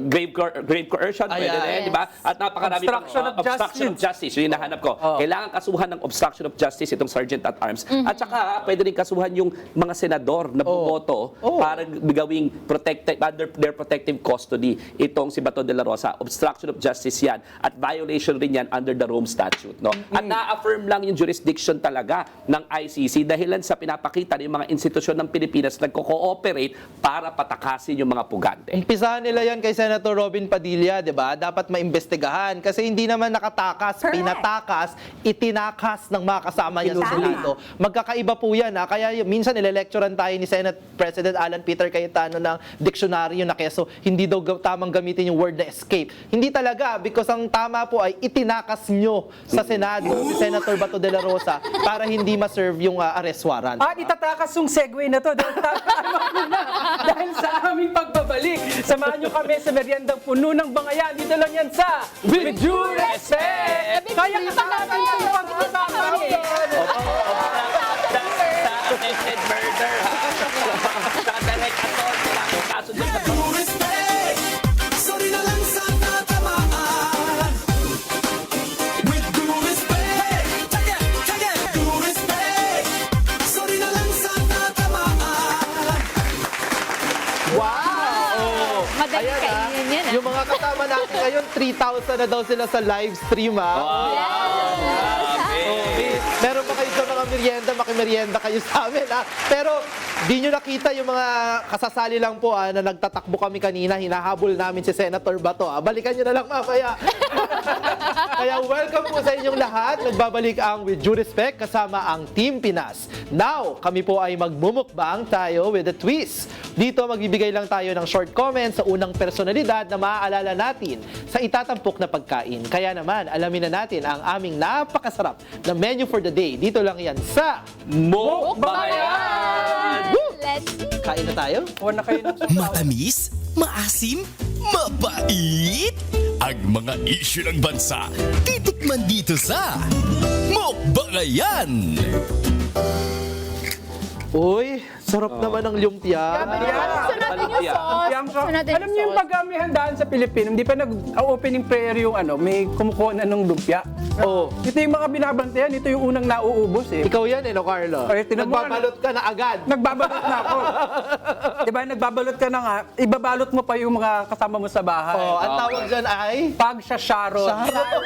[SPEAKER 6] Grave coercion, pwede rin, di ba? At napakarami pang obstruction of justice. Yung hinahanap ko. Kailangan kasuhan ng obstruction of justice itong Sergeant at Arms. At saka pwede rin kasuhan yung mga senador na bumoto para gawing protected under their protective custody itong si Bato de la Rosa. Obstruction of justice yan at violation rin yan under the Rome Statute, no? At na-affirm lang yung jurisdiction talaga ng ICC dahilan sa pinapakita ng mga institusyon ng Pilipinas nagko-cooperate para patakasin yung mga pugante.
[SPEAKER 5] Umpisahan nila yan kay Senator Robin Padilla, di ba? Dapat maimbestigahan kasi hindi naman nakatakas, pinatakas, itinakas ng mga kasama niya sa Senado. Magkakaiba po yan. Kaya minsan nilelecturean tayo ni Senate President Alan Peter Cayetano ng diksyonaryo na keso hindi daw tamang gamitin yung word na escape. Hindi talaga because ang tama po ay itinakas nyo sa Senado si Senator Bato de la Rosa para hindi ma-serve yung arrest warrant.
[SPEAKER 3] At itatakas yung segue na to dahil sa aming pagbabalik. Samahan nyo kami sa meriendang puno ng bangayan. Dito lang yan sa With Due Respect! Kaya kita natin itong pag-usapan eh.
[SPEAKER 6] Sa attempted murder, sa direct assault, maraming kaso dyan sa
[SPEAKER 2] Due respect, sorry na lang sa natamaan. With due respect, due respect, sorry na lang sa natamaan.
[SPEAKER 5] Wow!
[SPEAKER 4] Madali
[SPEAKER 5] Ayan,
[SPEAKER 4] kainin yan.
[SPEAKER 5] Yung mga kasama natin ngayon, 3,000 na daw sila sa live stream Meron pa kayo sa mga merienda, makimerienda kayo sa amin Pero di nyo nakita yung mga kasasali lang po na nagtatakbo kami kanina, hinahabol namin si Senator Bato Balikan nyo na lang mamaya. Kaya welcome po sa inyong lahat. Nagbabalik ang With Due Respect kasama ang Team Pinas. Now, kami po ay magmumukbang tayo with a twist. Dito magbibigay lang tayo ng short comments sa unang personalidad na maaalala natin sa itatampok na pagkain. Kaya naman, alamin na natin ang aming napakasarap na menu for the day. Dito lang yan sa
[SPEAKER 6] Mukbayan!
[SPEAKER 4] Let's see.
[SPEAKER 5] Kain na tayo.
[SPEAKER 3] Huwag na kayo ng
[SPEAKER 2] Matamis, maasim, mapait. Ang mga isyu ng bansa, titikman dito sa Mukbangayan.
[SPEAKER 5] Uy, sarap naman ng lumpia.
[SPEAKER 4] Gusto natin yung sauce. Gusto natin
[SPEAKER 3] Alam niyo yung pag may handaan sa Pilipino, hindi pa nag-opening prayer yung may kumukuha na ng lumpia.
[SPEAKER 5] Oo.
[SPEAKER 3] Ito yung mga binabantayan, ito yung unang nauubos eh.
[SPEAKER 5] Ikaw yan no, Carlo?
[SPEAKER 3] Ay, tinan mo,
[SPEAKER 5] Nagbabalot ka na agad.
[SPEAKER 3] Nagbabalot na ako. Diba, nagbabalot ka na nga, ibabalot mo pa yung mga kasama mo sa bahay.
[SPEAKER 5] Ang tawag dyan ay?
[SPEAKER 3] Pag-Sharon.
[SPEAKER 4] Sharon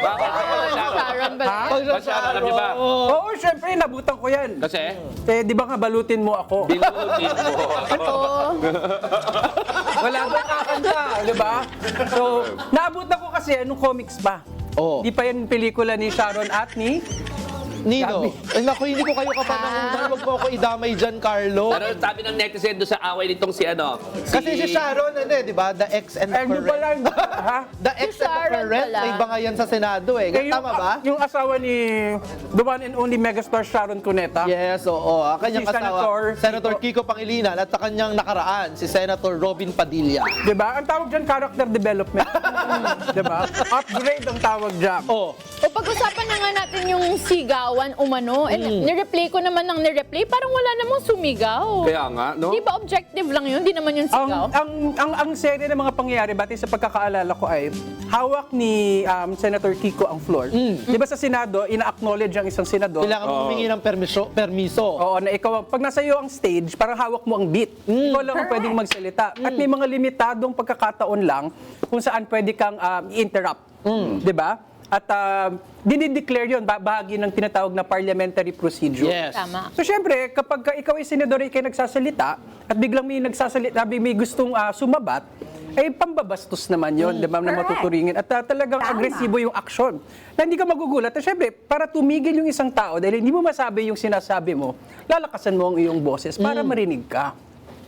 [SPEAKER 4] ba?
[SPEAKER 6] Sharon, alam niyo ba?
[SPEAKER 3] Oo, syempre, nabutan ko yan.
[SPEAKER 6] Kasi,
[SPEAKER 3] Di ba nga balutin mo ako?
[SPEAKER 6] binutin mo ako.
[SPEAKER 3] Wala ba kakanta, di ba? So, naabutan ko kasi nung comics pa.
[SPEAKER 5] Oo.
[SPEAKER 3] Di pa yan pelikula ni Sharon at ni...
[SPEAKER 5] Nino, naku, hindi ko kayo kapanahunan. Huwag mo ako idamay dyan, Carlo.
[SPEAKER 6] Pero sabi ng netizen doon sa away nitong
[SPEAKER 5] Kasi si Sharon, di ba? The ex and the
[SPEAKER 3] Ano
[SPEAKER 5] current.
[SPEAKER 3] pala, ha?
[SPEAKER 5] The ex and the
[SPEAKER 4] Sharon
[SPEAKER 5] current,
[SPEAKER 4] pala.
[SPEAKER 5] may bangayan sa Senado Tama ba?
[SPEAKER 3] Yung asawa ni the one and only megastar Sharon Cuneta.
[SPEAKER 5] Yes, oo. Kanyang
[SPEAKER 3] Si
[SPEAKER 5] asawa, Senator Kiko Pangilinan at sa kanyang nakaraan, si Senator Robin Padilla.
[SPEAKER 3] Di ba? Ang tawag dyan, character development. Di ba? Upgrade ang tawag dyan.
[SPEAKER 5] Oh,
[SPEAKER 4] O pag-usapan na nga natin yung sigawan sumigawan umano. Nireplay ko naman ng nireplay, parang wala namang sumigaw.
[SPEAKER 6] Kaya nga, no?
[SPEAKER 4] Di ba objective lang yun? Di naman yun sigaw?
[SPEAKER 3] Ang serye ng mga pangyayari, bati sa pagkakaalala ko ay, hawak ni Senator Kiko ang floor. Di ba sa Senado, ina-acknowledge ang isang senador.
[SPEAKER 5] Kailangan mo humingi ng permiso.
[SPEAKER 3] Oo, na ikaw, pag nasa iyo ang stage, parang hawak mo ang beat. Ikaw lang ang pwedeng magsalita. At may mga limitadong pagkakataon lang kung saan pwede kang i-interrupt. Di ba? At dinideclare yun, bahagi ng tinatawag na parliamentary procedure.
[SPEAKER 5] Yes.
[SPEAKER 4] Tama.
[SPEAKER 3] So syempre, kapag ikaw ay senador, ikaw nagsasalita, at biglang may nagsasalita, may gustong sumabat, ay pambabastos naman yon, di ba, na matuturingin. At talagang agresibo yung aksyon. Na hindi ka magugulat. At syempre, para tumigil yung isang tao, dahil hindi mo masabi yung sinasabi mo, lalakasan mo ang iyong boses para marinig ka.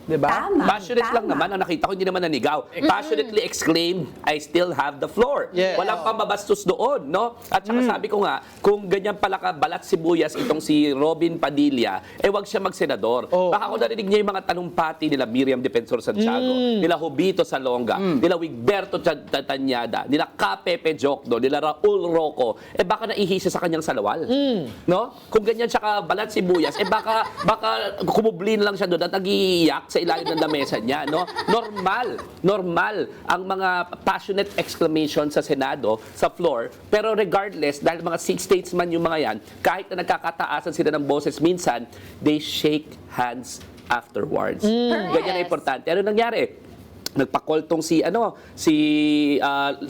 [SPEAKER 3] Di ba?
[SPEAKER 6] Passionate lang naman ang nakita ko, hindi naman nanigaw. Passionately exclaimed, I still have the floor.
[SPEAKER 5] Yes.
[SPEAKER 6] Walang pambabastos doon, no? At saka sabi ko nga, kung ganyan pala ka balat sibuyas itong si Robin Padilla, wag siya magsenador. Baka kung narinig niya yung mga talumpati nila Miriam Defensor Santiago, nila Jubito Salonga, nila Wigberto Tanyada, nila Pepe Jokdo, nila Raul Rocco, baka naihisa sa kanyang salawal. No? Kung ganyan siya ka balat sibuyas, baka kumublin lang siya doon at nag-iiyak sa ilalim ng lamesa niya, no? Normal ang mga passionate exclamation sa Senado, sa floor, pero regardless, dahil mga statesman yung mga yan, kahit na nagkakataasan sila ng boses, minsan, they shake hands afterwards. Ganyan na importante. Ano nangyari? Nagpa-call tong si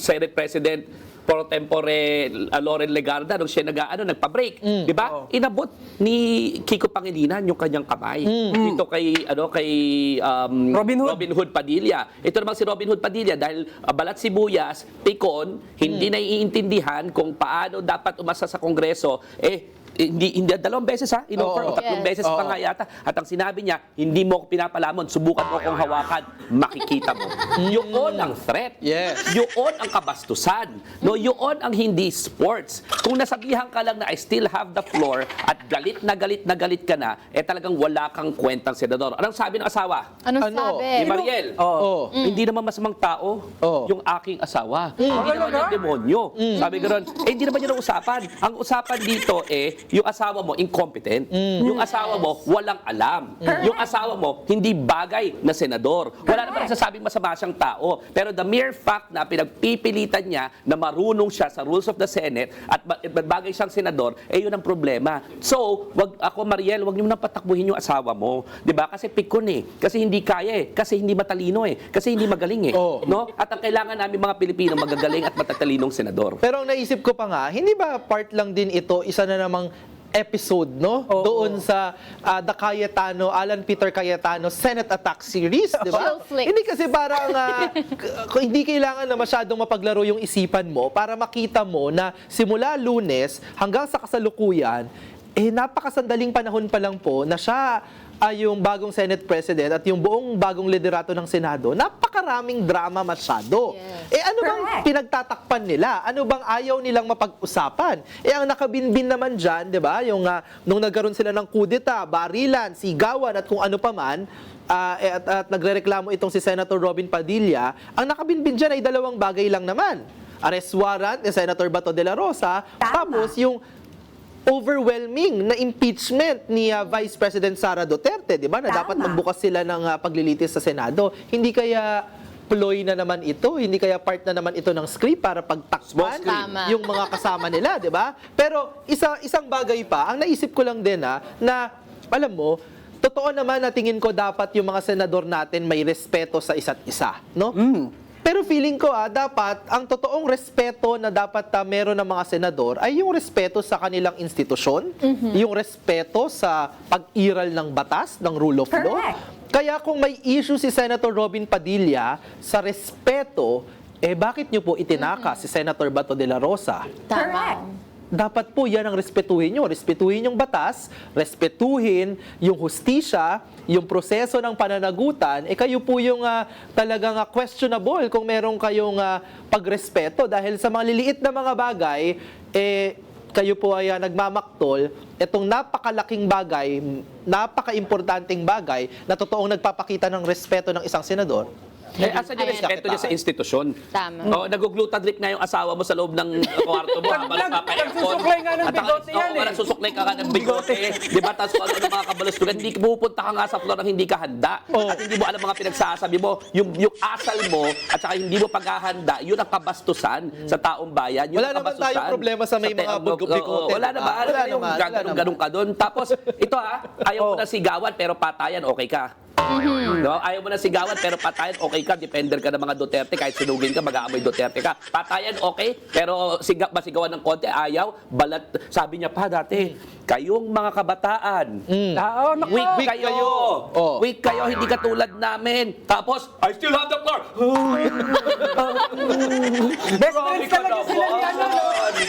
[SPEAKER 6] Senate President pro tempore Loren Legarda nung siya nagpa-break, di ba? Inabot ni Kiko Pangilinan yung kanyang kamay dito kay Robin Hood Padilla. Ito naman si Robin Hood Padilla dahil balat sibuyas, pikon, hindi naiintindihan kung paano dapat umasa sa Kongreso, hindi dalawang beses in-offer o tatlong beses pa nga yata. At ang sinabi niya, hindi mo ako pinapalamon, subukan mo akong hawakan, makikita mo. Yun ang threat.
[SPEAKER 5] Yes.
[SPEAKER 6] Yun ang kabastusan. No, yun ang hindi sports. Kung nasabihan ka lang na I still have the floor at galit na galit ka na, talagang wala kang kwentang senador. Anong sabi ng asawa?
[SPEAKER 4] Anong
[SPEAKER 5] Ano?
[SPEAKER 4] sabi?
[SPEAKER 6] Ni Mariel, hindi naman masamang tao yung aking asawa. Hindi naman yung demonyo. Sabi gano'n, hindi naman yun ang usapan. Ang usapan dito yung asawa mo incompetent. Yung asawa mo walang alam. Yung asawa mo hindi bagay na senador. Wala naman nagsasabing masama siyang tao. Pero the mere fact na pinagpipilitan niya na marunong siya sa rules of the Senate at bagay siyang senador, yun ang problema. So, Mariel, wag niyo nang patakbuhin yung asawa mo. 'Di ba? Kasi pikon Kasi hindi kaya Kasi hindi matalino Kasi hindi magaling No? At ang kailangan namin mga Pilipino magagaling at matatalinong senador.
[SPEAKER 5] Pero ang naisip ko pa nga, hindi ba part lang din ito, isa na namang episode, no? Doon sa The Cayetano, Alan Peter Cayetano Senate Attack Series, di ba?
[SPEAKER 4] Chill flicks.
[SPEAKER 5] Hindi kasi parang hindi kailangan na masyadong mapaglaro yung isipan mo para makita mo na simula Lunes hanggang sa kasalukuyan, napakasandaling panahon pa lang po na siya yung bagong Senate President at yung buong bagong liderato ng Senado, napakaraming drama masyado.
[SPEAKER 4] Yes.
[SPEAKER 5] Ano bang pinagtatakpan nila? Ano bang ayaw nilang mapag-usapan? Ang nakabinbin naman dyan, di ba? Yung nung nagkaroon sila ng kudeta, barilan, sigawan at kung ano pa man, at nagrereklamo itong si Senator Robin Padilla, ang nakabinbin dyan ay dalawang bagay lang naman. Arrest warrant ni Senator Bato de la Rosa, tapos yung overwhelming na impeachment ni Vice President Sara Duterte, di ba? Na dapat magbukas sila ng paglilitis sa Senado. Hindi kaya ploy na naman ito? Hindi kaya part na naman ito ng script para pagtakpan yung mga kasama nila, di ba? Pero isang bagay pa, ang naisip ko lang din na alam mo, totoo naman na tingin ko dapat yung mga senador natin may respeto sa isa't isa, no? Pero feeling ko dapat ang totoong respeto na dapat meron ng mga senador ay yung respeto sa kanilang institusyon, yung respeto sa pag-iral ng batas, ng rule of law. Kaya kung may issue si Senator Robin Padilla sa respeto, bakit niyo po itinaka si Senator Bato de la Rosa?
[SPEAKER 4] Tama.
[SPEAKER 5] Dapat po yan ang respetuhin nyo. Respetuhin yung batas, respetuhin yung hustisya, yung proseso ng pananagutan, kayo po yung talagang questionable kung meron kayong pagrespeto. Dahil sa mga liliit na mga bagay, kayo po ay nagmamaktol, itong napakalaking bagay, napaka-importanting bagay na totoong nagpapakita ng respeto ng isang senador,
[SPEAKER 6] Asan yung
[SPEAKER 4] Ayan.
[SPEAKER 6] respeto niya sa institusyon?
[SPEAKER 4] Tama.
[SPEAKER 6] Nag-glutadric na yung asawa mo sa loob ng kwarto mo habang nagpapa-aircon.
[SPEAKER 3] Nagsusuklay nga ng bigote yan eh.
[SPEAKER 6] Nagsusuklay ka ng bigote. Di ba? Tapos ano ng mga kabalustugan, hindi pupunta ka nga sa floor nang hindi ka handa. At hindi mo alam mga pinagsasabi mo. Yung asal mo at saka hindi mo paghahanda, yun ang kabastusan sa taong bayan. Yun
[SPEAKER 5] Wala
[SPEAKER 6] ang
[SPEAKER 5] naman
[SPEAKER 6] kabastusan
[SPEAKER 5] tayong problema sa may mga bigote.
[SPEAKER 6] Wala naman.
[SPEAKER 5] Wala
[SPEAKER 6] Yung
[SPEAKER 5] naman.
[SPEAKER 6] ganun ka doon. Tapos, ito ayaw mo na sigawan pero patayan, okay ka. No? Ayaw mo na sigawan pero patayan, okay ka. Defender ka ng mga Duterte. Kahit sunugin ka, mag-aamoy Duterte ka. Patayan, okay. Pero masigawan ng konti, ayaw. Balat. Sabi niya pa dati, kayong mga kabataan, weak kayo. Weak kayo, hindi katulad namin. Tapos, I still have the floor.
[SPEAKER 3] Best friends talaga sila ni ano, no?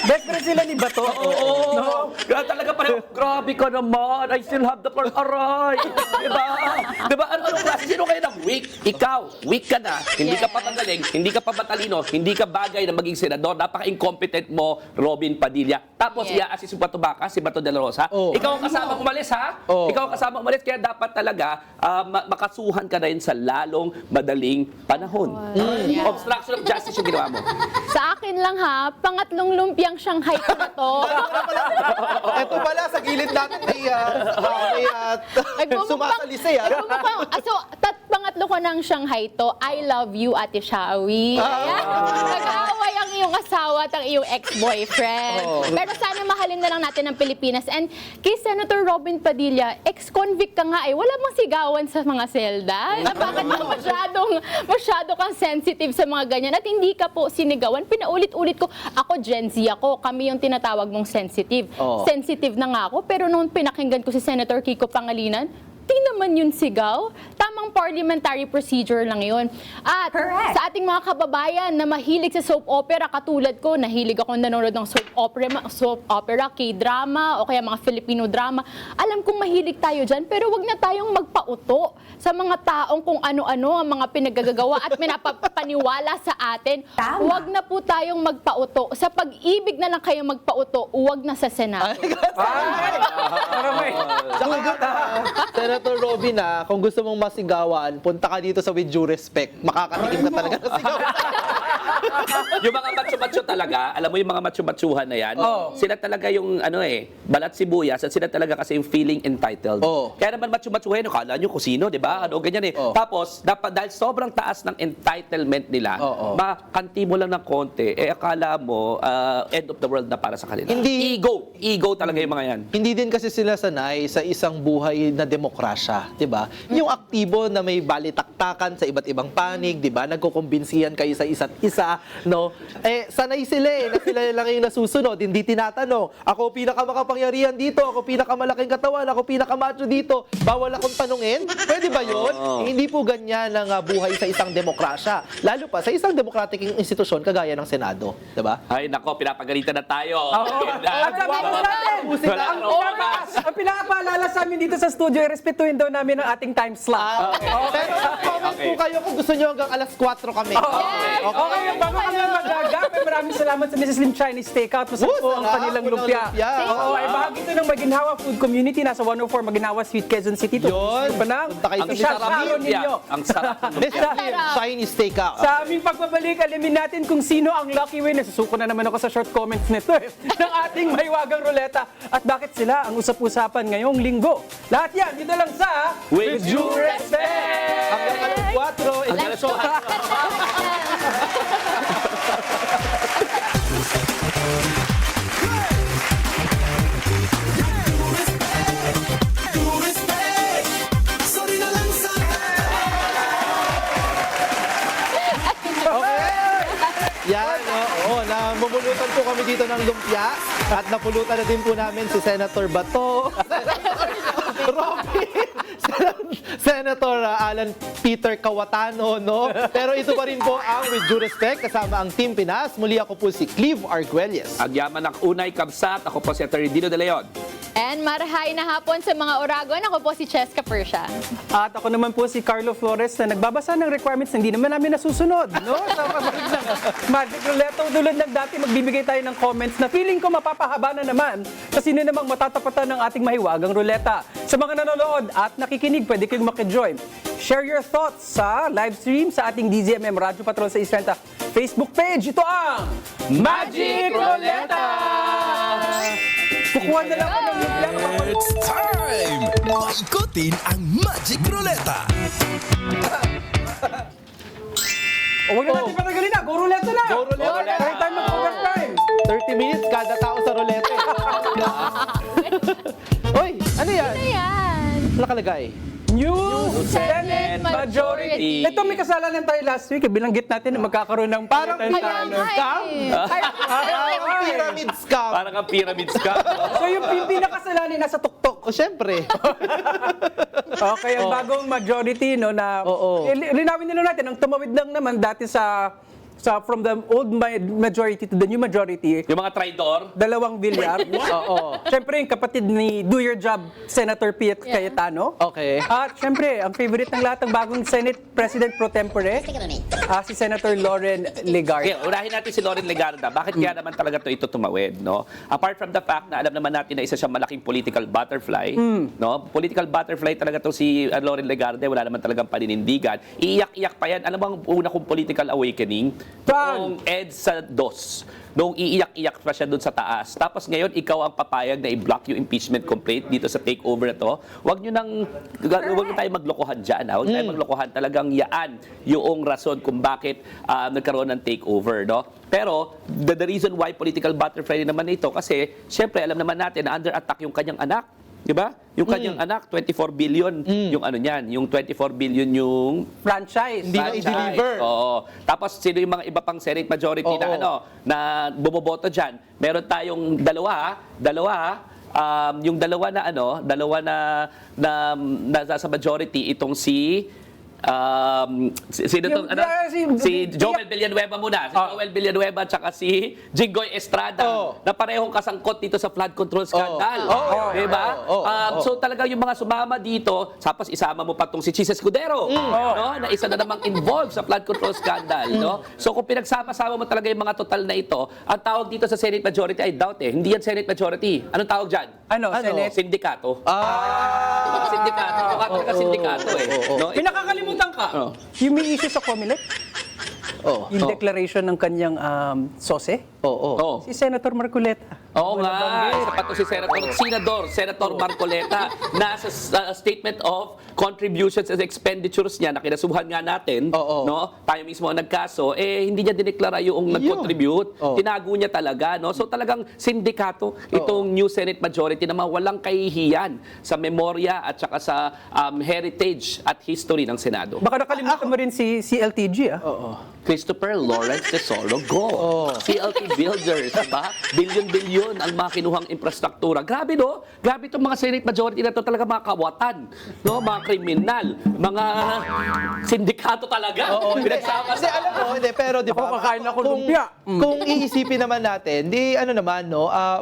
[SPEAKER 3] Best friends sila ni Bato.
[SPEAKER 6] Oo. Kaya talaga pareho, grabe ka naman. I still have the floor. Aray. Diba? Diba? Ano klase? Sino kayo ng weak? Ikaw, weak ka na. Hindi ka pa magaling, hindi ka pa matalino, hindi ka bagay na maging senador. Napaka-incompetent mo, Robin Padilla. Tapos, i-assist mo pa Tubaca, si Bato de la Rosa. Ikaw ang kasama umalis, ha? Ikaw ang kasama umalis. Kaya dapat talaga makasuhan ka na yun sa lalong madaling panahon. Obstruction of justice yung ginawa mo.
[SPEAKER 4] Sa akin lang ha, pangatlong lumpiang Shanghai ko na to.
[SPEAKER 5] Ito pala, sa gilid natin may
[SPEAKER 4] Nagmumukbang-
[SPEAKER 5] sumasalisi.
[SPEAKER 4] nagmumukbang- So, pangatlo ko ng Shanghai to, I love you, Ate Shawi. Ayan. Nag-aaway ang iyong asawa at ang iyong ex-boyfriend. Pero sana mahalin na lang natin ang Pilipinas. And kay Senator Robin Padilla, ex-convict ka nga eh. Wala mang sigawan sa mga selda. Bakit masyado kang sensitive sa mga ganyan? At hindi ka po sinigawan. Pinaulit-ulit ko, ako Gen Z ako. Kami yung tinatawag mong sensitive. Sensitive na nga ako. Pero nung pinakinggan ko si Senator Kiko Pangilinan, di naman yun sigaw. Tamang parliamentary procedure lang yun. At sa ating mga kababayan na mahilig sa soap opera, katulad ko, nahilig ako nanonood ng soap opera, K-drama, o kaya mga Filipino drama. Alam kong mahilig tayo dyan, pero wag na tayong magpauto sa mga taong kung ano-ano ang mga pinagagagawa at pinapapaniwala sa atin. Wag na po tayong magpauto. Sa pag-ibig na lang kayo magpauto, wag na sa Senado.
[SPEAKER 5] Senator Robin, kung gusto mong masigawan, punta ka dito sa With Due Respect. Makakatikim ka talaga ng sigawan.
[SPEAKER 6] Yung mga macho-macho talaga, alam mo yung mga macho-machuhan na yan, sila talaga yung balat sibuyas at sila talaga kasi yung feeling entitled. Kaya naman macho-machuhin, kala nyo kung sino, di ba? Ganyan eh. Tapos, dahil sobrang taas ng entitlement nila, makanti mo lang ng konti, akala mo, end of the world na para sa kanila. Ego talaga yung mga yan.
[SPEAKER 5] Hindi din kasi sila sanay sa isang buhay na demokrasya, 'di ba? Yung aktibo na may balitaktakan sa iba't ibang panig, 'di ba? Nagkukumbinsihan kayo sa isa't isa, no? Sanay sila na sila lang yung nasusunod, hindi tinatanong. Ako pinakamakapangyarihan dito, ako pinakamalaking katawan, ako pinakamacho dito. Bawal akong tanungin? Pwede ba 'yun? Hindi po ganyan ang buhay sa isang demokrasya. Lalo pa sa isang democratic institusyon kagaya ng Senado, 'di ba?
[SPEAKER 6] Ay, nako, pinapagalitan na tayo.
[SPEAKER 3] At sabi ko natin, ang pinapaalala sa amin dito sa studio, respetuhin daw namin ang ating time slot.
[SPEAKER 5] Pero comment po kayo kung gusto nyo hanggang alas 4 kami.
[SPEAKER 3] Okay, bago kami mag-agap, maraming salamat sa Mrs. Lim Chinese Takeout. Masarap po ang kanilang lumpia. Oo, ay bahagi ito ng Maginhawa Food Community. Nasa 104 Maginhawa Street, Quezon City.
[SPEAKER 5] Yun.
[SPEAKER 3] Punta
[SPEAKER 5] kayo sa
[SPEAKER 3] isasaro ninyo.
[SPEAKER 6] Ang sarap.
[SPEAKER 5] Mr. Lim, Chinese Takeout.
[SPEAKER 3] Sa aming pagbabalik, alamin natin kung sino ang lucky winner. Susuko na naman ako sa short comments nito ng ating Mahiwagang Ruleta. At bakit sila ang usap-usapan ngayong linggo. Lahat yan, dito lang sa
[SPEAKER 6] With Due
[SPEAKER 3] Respect!
[SPEAKER 5] Hanggang alas 4.
[SPEAKER 6] Eleksyon.
[SPEAKER 2] Sorry na lang sa
[SPEAKER 5] Yan, namumulutan po kami dito ng lumpia at napulutan na din po namin si Senator Bato, Robin, Senator Alan Peter Cayetano, no? Pero ito pa rin po ang With Due Respect kasama ang Team Pinas. Muli ako po si Cleve Arguelles.
[SPEAKER 6] Ang yaman ng unay kabsat, ako po si Atty. Dino De Leon.
[SPEAKER 4] And marahay na hapon sa mga Oragon. Ako po si Cheska Persha.
[SPEAKER 3] At ako naman po si Carlo Flores na nagbabasa ng requirements na hindi naman namin nasusunod. No? Sa pabalik ng Magic Roulette, tulad ng dati, magbibigay tayo ng comments na feeling ko mapapahaba na naman kasi sino namang matatapatan ng ating mahiwagang ruleta. Sa mga nanonood at nakikinig, pwede kayong makijoin. Share your thoughts sa live stream sa ating DZMM Radyo Patrol sa East Renta Facebook page. Ito ang Magic Rouleta! Kukuha na lang ako ng biglang
[SPEAKER 2] It's time! Maikutin ang Magic Ruleta!
[SPEAKER 3] O, huwag na natin patagalin na. Go Rouleta na!
[SPEAKER 5] Go Rouleta!
[SPEAKER 3] Kahit tayo mag-overtime.
[SPEAKER 5] 30 minutes kada tao sa ruleta. Oy, ano yan?
[SPEAKER 4] Ayan.
[SPEAKER 5] Nakalagay.
[SPEAKER 3] New
[SPEAKER 4] Senate
[SPEAKER 3] Senate Majority.
[SPEAKER 4] Majority.
[SPEAKER 3] Ito, may kasalanan tayo last week. Bilanggit natin na magkakaroon ng
[SPEAKER 5] Parang
[SPEAKER 4] Kaya nga
[SPEAKER 5] Scam?
[SPEAKER 4] eh.
[SPEAKER 5] Pyramid scam.
[SPEAKER 6] Parang ang pyramid scam.
[SPEAKER 3] So yung pinakasalanan nasa tuktok.
[SPEAKER 5] O, syempre.
[SPEAKER 3] Okay, ang bagong majority, no, na
[SPEAKER 5] Oo.
[SPEAKER 3] linawin nila natin, ang tumawid lang naman dati sa from the old majority to the new majority,
[SPEAKER 6] Yung mga traidor.
[SPEAKER 3] dalawang Villar.
[SPEAKER 5] Oo.
[SPEAKER 3] Siyempre, yung kapatid ni Do Your Job, Senator Piet Cayetano.
[SPEAKER 5] Okay.
[SPEAKER 3] At siyempre, ang favorite ng lahat ng bagong Senate President pro tempore, si Senator Lauren Legarda.
[SPEAKER 6] Okay, unahin natin si Lauren Legarda. Bakit kaya naman talaga ito tumawid, no? Apart from the fact na alam naman natin na isa siyang malaking political butterfly, no? Political butterfly talaga to si Lauren Legarda, wala naman talagang paninindigan. Iiyak-iyak pa yan. Ano bang una kong political awakening? Noong EDSA 2. Noong iiyak-iyak pa siya doon sa taas. Tapos ngayon, ikaw ang papayag na i-block yung impeachment complaint dito sa takeover na to. Huwag nyo tayo maglokohan dyan. Huwag tayo maglokohan. Talagang yaan yung rason kung bakit nagkaroon ng takeover. No? Pero, the reason why political butterfly naman ito, kasi, syempre, alam naman natin na under attack yung kanyang anak. Di ba? Yung kanyang anak, 24 billion yung ano niyan. Yung 24 billion yung
[SPEAKER 3] Franchise.
[SPEAKER 5] Hindi na i-deliver.
[SPEAKER 6] Oo. Tapos sino yung mga iba pang Senate majority na
[SPEAKER 5] Oo.
[SPEAKER 6] ano na bumoboto diyan? Meron tayong dalawa, yung dalawa na nasa majority itong si sino
[SPEAKER 3] Yung-
[SPEAKER 6] tong si
[SPEAKER 3] si-
[SPEAKER 6] Joel Villanueva muna. Si Joel Villanueva tsaka si Jinggoy Estrada na parehong kasangkot dito sa flood control scandal. Di ba? So talaga yung mga sumama dito, tapos isama mo pa tong si Chis Escudero, no? Na isa na namang involved sa flood control scandal, no? So kung pinagsama-sama mo talaga yung mga total na ito, ang tawag dito sa Senate majority ay doubt eh. Hindi yan Senate majority. Anong tawag diyan?
[SPEAKER 3] Ano, Senate?
[SPEAKER 6] Sindikato. Sindikato. Mukha talaga sindikato eh. No?
[SPEAKER 3] Pinakakalimutan ka. Yung may issue sa COMELEC, yung declaration ng kanyang sose,
[SPEAKER 6] Oo.
[SPEAKER 3] si Senator Marcoleta.
[SPEAKER 6] Oo nga, isa pa to si Senator Marcoleta, nasa statement of contributions and expenditures niya na kinasuhan nga natin, no? Tayo mismo ang nagkaso, hindi niya dineklara yung nag-contribute, tinago niya talaga, no? So talagang sindikato itong new Senate majority na walang kahihiyan sa memorya at saka sa heritage at history ng Senado.
[SPEAKER 3] Baka nakalimutan mo rin si CLTG,
[SPEAKER 6] Christopher Lawrence Tesoro Go. CLT Builders, diba? Billion-billion ang mga kinuhang infrastruktura. Grabe, no? Grabe itong mga Senate majority na ito talaga mga kawatan, no? Mga kriminal, mga sindikato talaga. Pinagsama
[SPEAKER 5] Kasi alam mo, pero di ba?
[SPEAKER 3] Ako kakain ako lumpia.
[SPEAKER 5] Kung iisipin naman natin,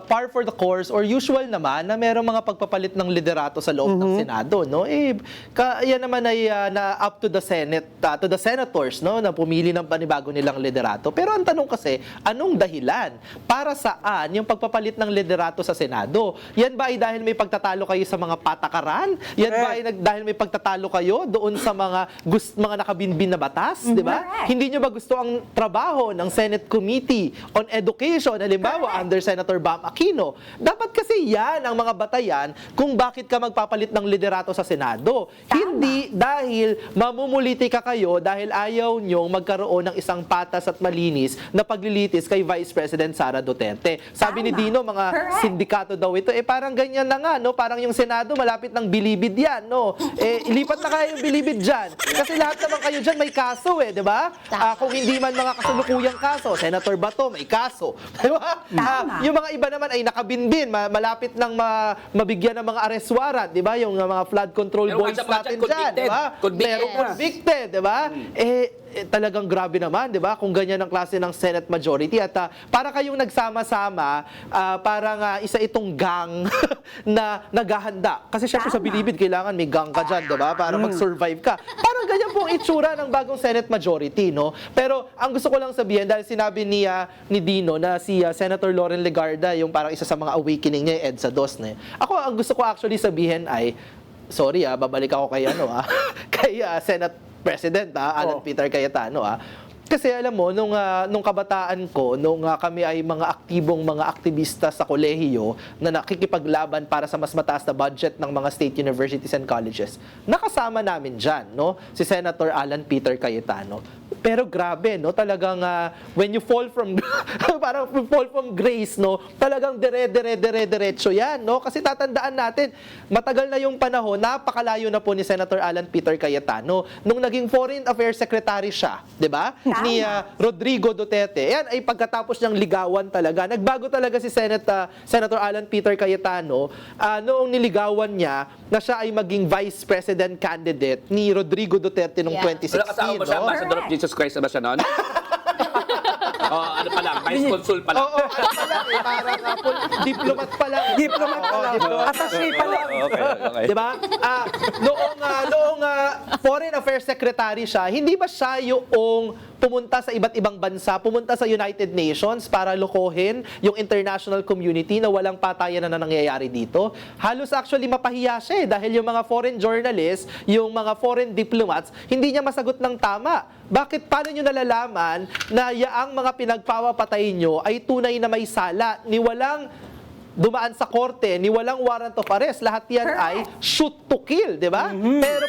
[SPEAKER 5] par for the course or usual naman na merong mga pagpapalit ng liderato sa loob ng Senado, no? Yan naman ay na up to the Senate, to the senators, no? Na pumili ng panibago nilang liderato. Pero ang tanong kasi, anong dahilan? Para saan yung pagpapalit ng liderato sa Senado? Yan ba ay dahil may pagtatalo kayo sa mga patakaran? Yan ba ay dahil may pagtatalo kayo doon sa mga nakabinbin na batas? Di ba? Hindi nyo ba gusto ang trabaho ng Senate Committee on Education, halimbawa, under Senator Bam Aquino? Dapat kasi yan ang mga batayan kung bakit ka magpapalit ng liderato sa Senado. Hindi dahil mamumulitika kayo dahil ayaw nyong magkaroon ng isang patas at malinis na paglilitis kay Vice President Sara Duterte. Sabi ni Dino, mga sindikato daw ito. Parang ganyan na nga, no? Parang yung Senado, malapit ng bilibid yan, no? Ilipat na kayo yung bilibid dyan. Kasi lahat naman kayo dyan may kaso, di ba? Kung hindi man mga kasalukuyang kaso, Senator Bato, may kaso. Di ba? Yung mga iba naman ay nakabinbin, malapit ng mabigyan ng mga arrest warrant, di ba? Yung mga flood control
[SPEAKER 6] Pero
[SPEAKER 5] boys
[SPEAKER 6] kada pa
[SPEAKER 5] natin
[SPEAKER 6] dyan,
[SPEAKER 5] dyan, di ba? Merong convicted, di ba? Talagang grabe naman, di ba? Kung ganyan ang klase ng Senate majority at Para kayong nagsama-sama, parang isa itong gang na naghahanda. Kasi syempre sa Bilibid, kailangan may gang ka dyan, diba? Para mag-survive ka. Parang ganyan po ang itsura ng bagong Senate majority, no? Pero ang gusto ko lang sabihin, dahil sinabi ni Dino na si Senator Loren Legarda, yung parang isa sa mga awakening niya, EDSA DOS na. Ako, ang gusto ko actually sabihin ay, sorry babalik ako kay kay Senate President Alan Peter Cayetano Kasi alam mo, nung kabataan ko, nung kami ay mga aktibong mga aktivista sa kolehiyo na nakikipaglaban para sa mas mataas na budget ng mga state universities and colleges, nakasama namin dyan, no? Si Senator Alan Peter Cayetano. Pero grabe, no? Talagang when you fall from parang fall from grace, no? Talagang diretso yan, no? Kasi tatandaan natin, matagal na yung panahon, napakalayo na po ni Senator Alan Peter Cayetano nung naging Foreign Affairs Secretary siya, 'di ba? Ni Rodrigo Duterte. Yan ay pagkatapos niyang ligawan talaga. Nagbago talaga si Senator Alan Peter Cayetano noong niligawan niya na siya ay maging Vice President candidate ni Rodrigo Duterte noong 2016.
[SPEAKER 6] Wala kasama mo siya,
[SPEAKER 5] no?
[SPEAKER 6] Ambassador of Jesus Christ na ba siya noon? Ano pa lang, Vice Consul pa lang.
[SPEAKER 5] Oo, ano pa lang parang diplomat pa lang.
[SPEAKER 3] Diplomat pa lang. Attaché pa lang.
[SPEAKER 6] Okay.
[SPEAKER 5] Di ba? Noong Foreign Affairs Secretary siya, hindi ba siya yung pumunta sa iba't ibang bansa, pumunta sa United Nations para lokohin yung international community na walang patayan na nangyayari dito? Halos actually mapahiya siya dahil yung mga foreign journalists, yung mga foreign diplomats, hindi niya masagot ng tama. Bakit? Paano nyo nalalaman na yaang mga pinagpapatay nyo ay tunay na may sala, ni walang dumaan sa korte, ni walang warrant of arrest, lahat yan ay shoot to kill, di ba? Pero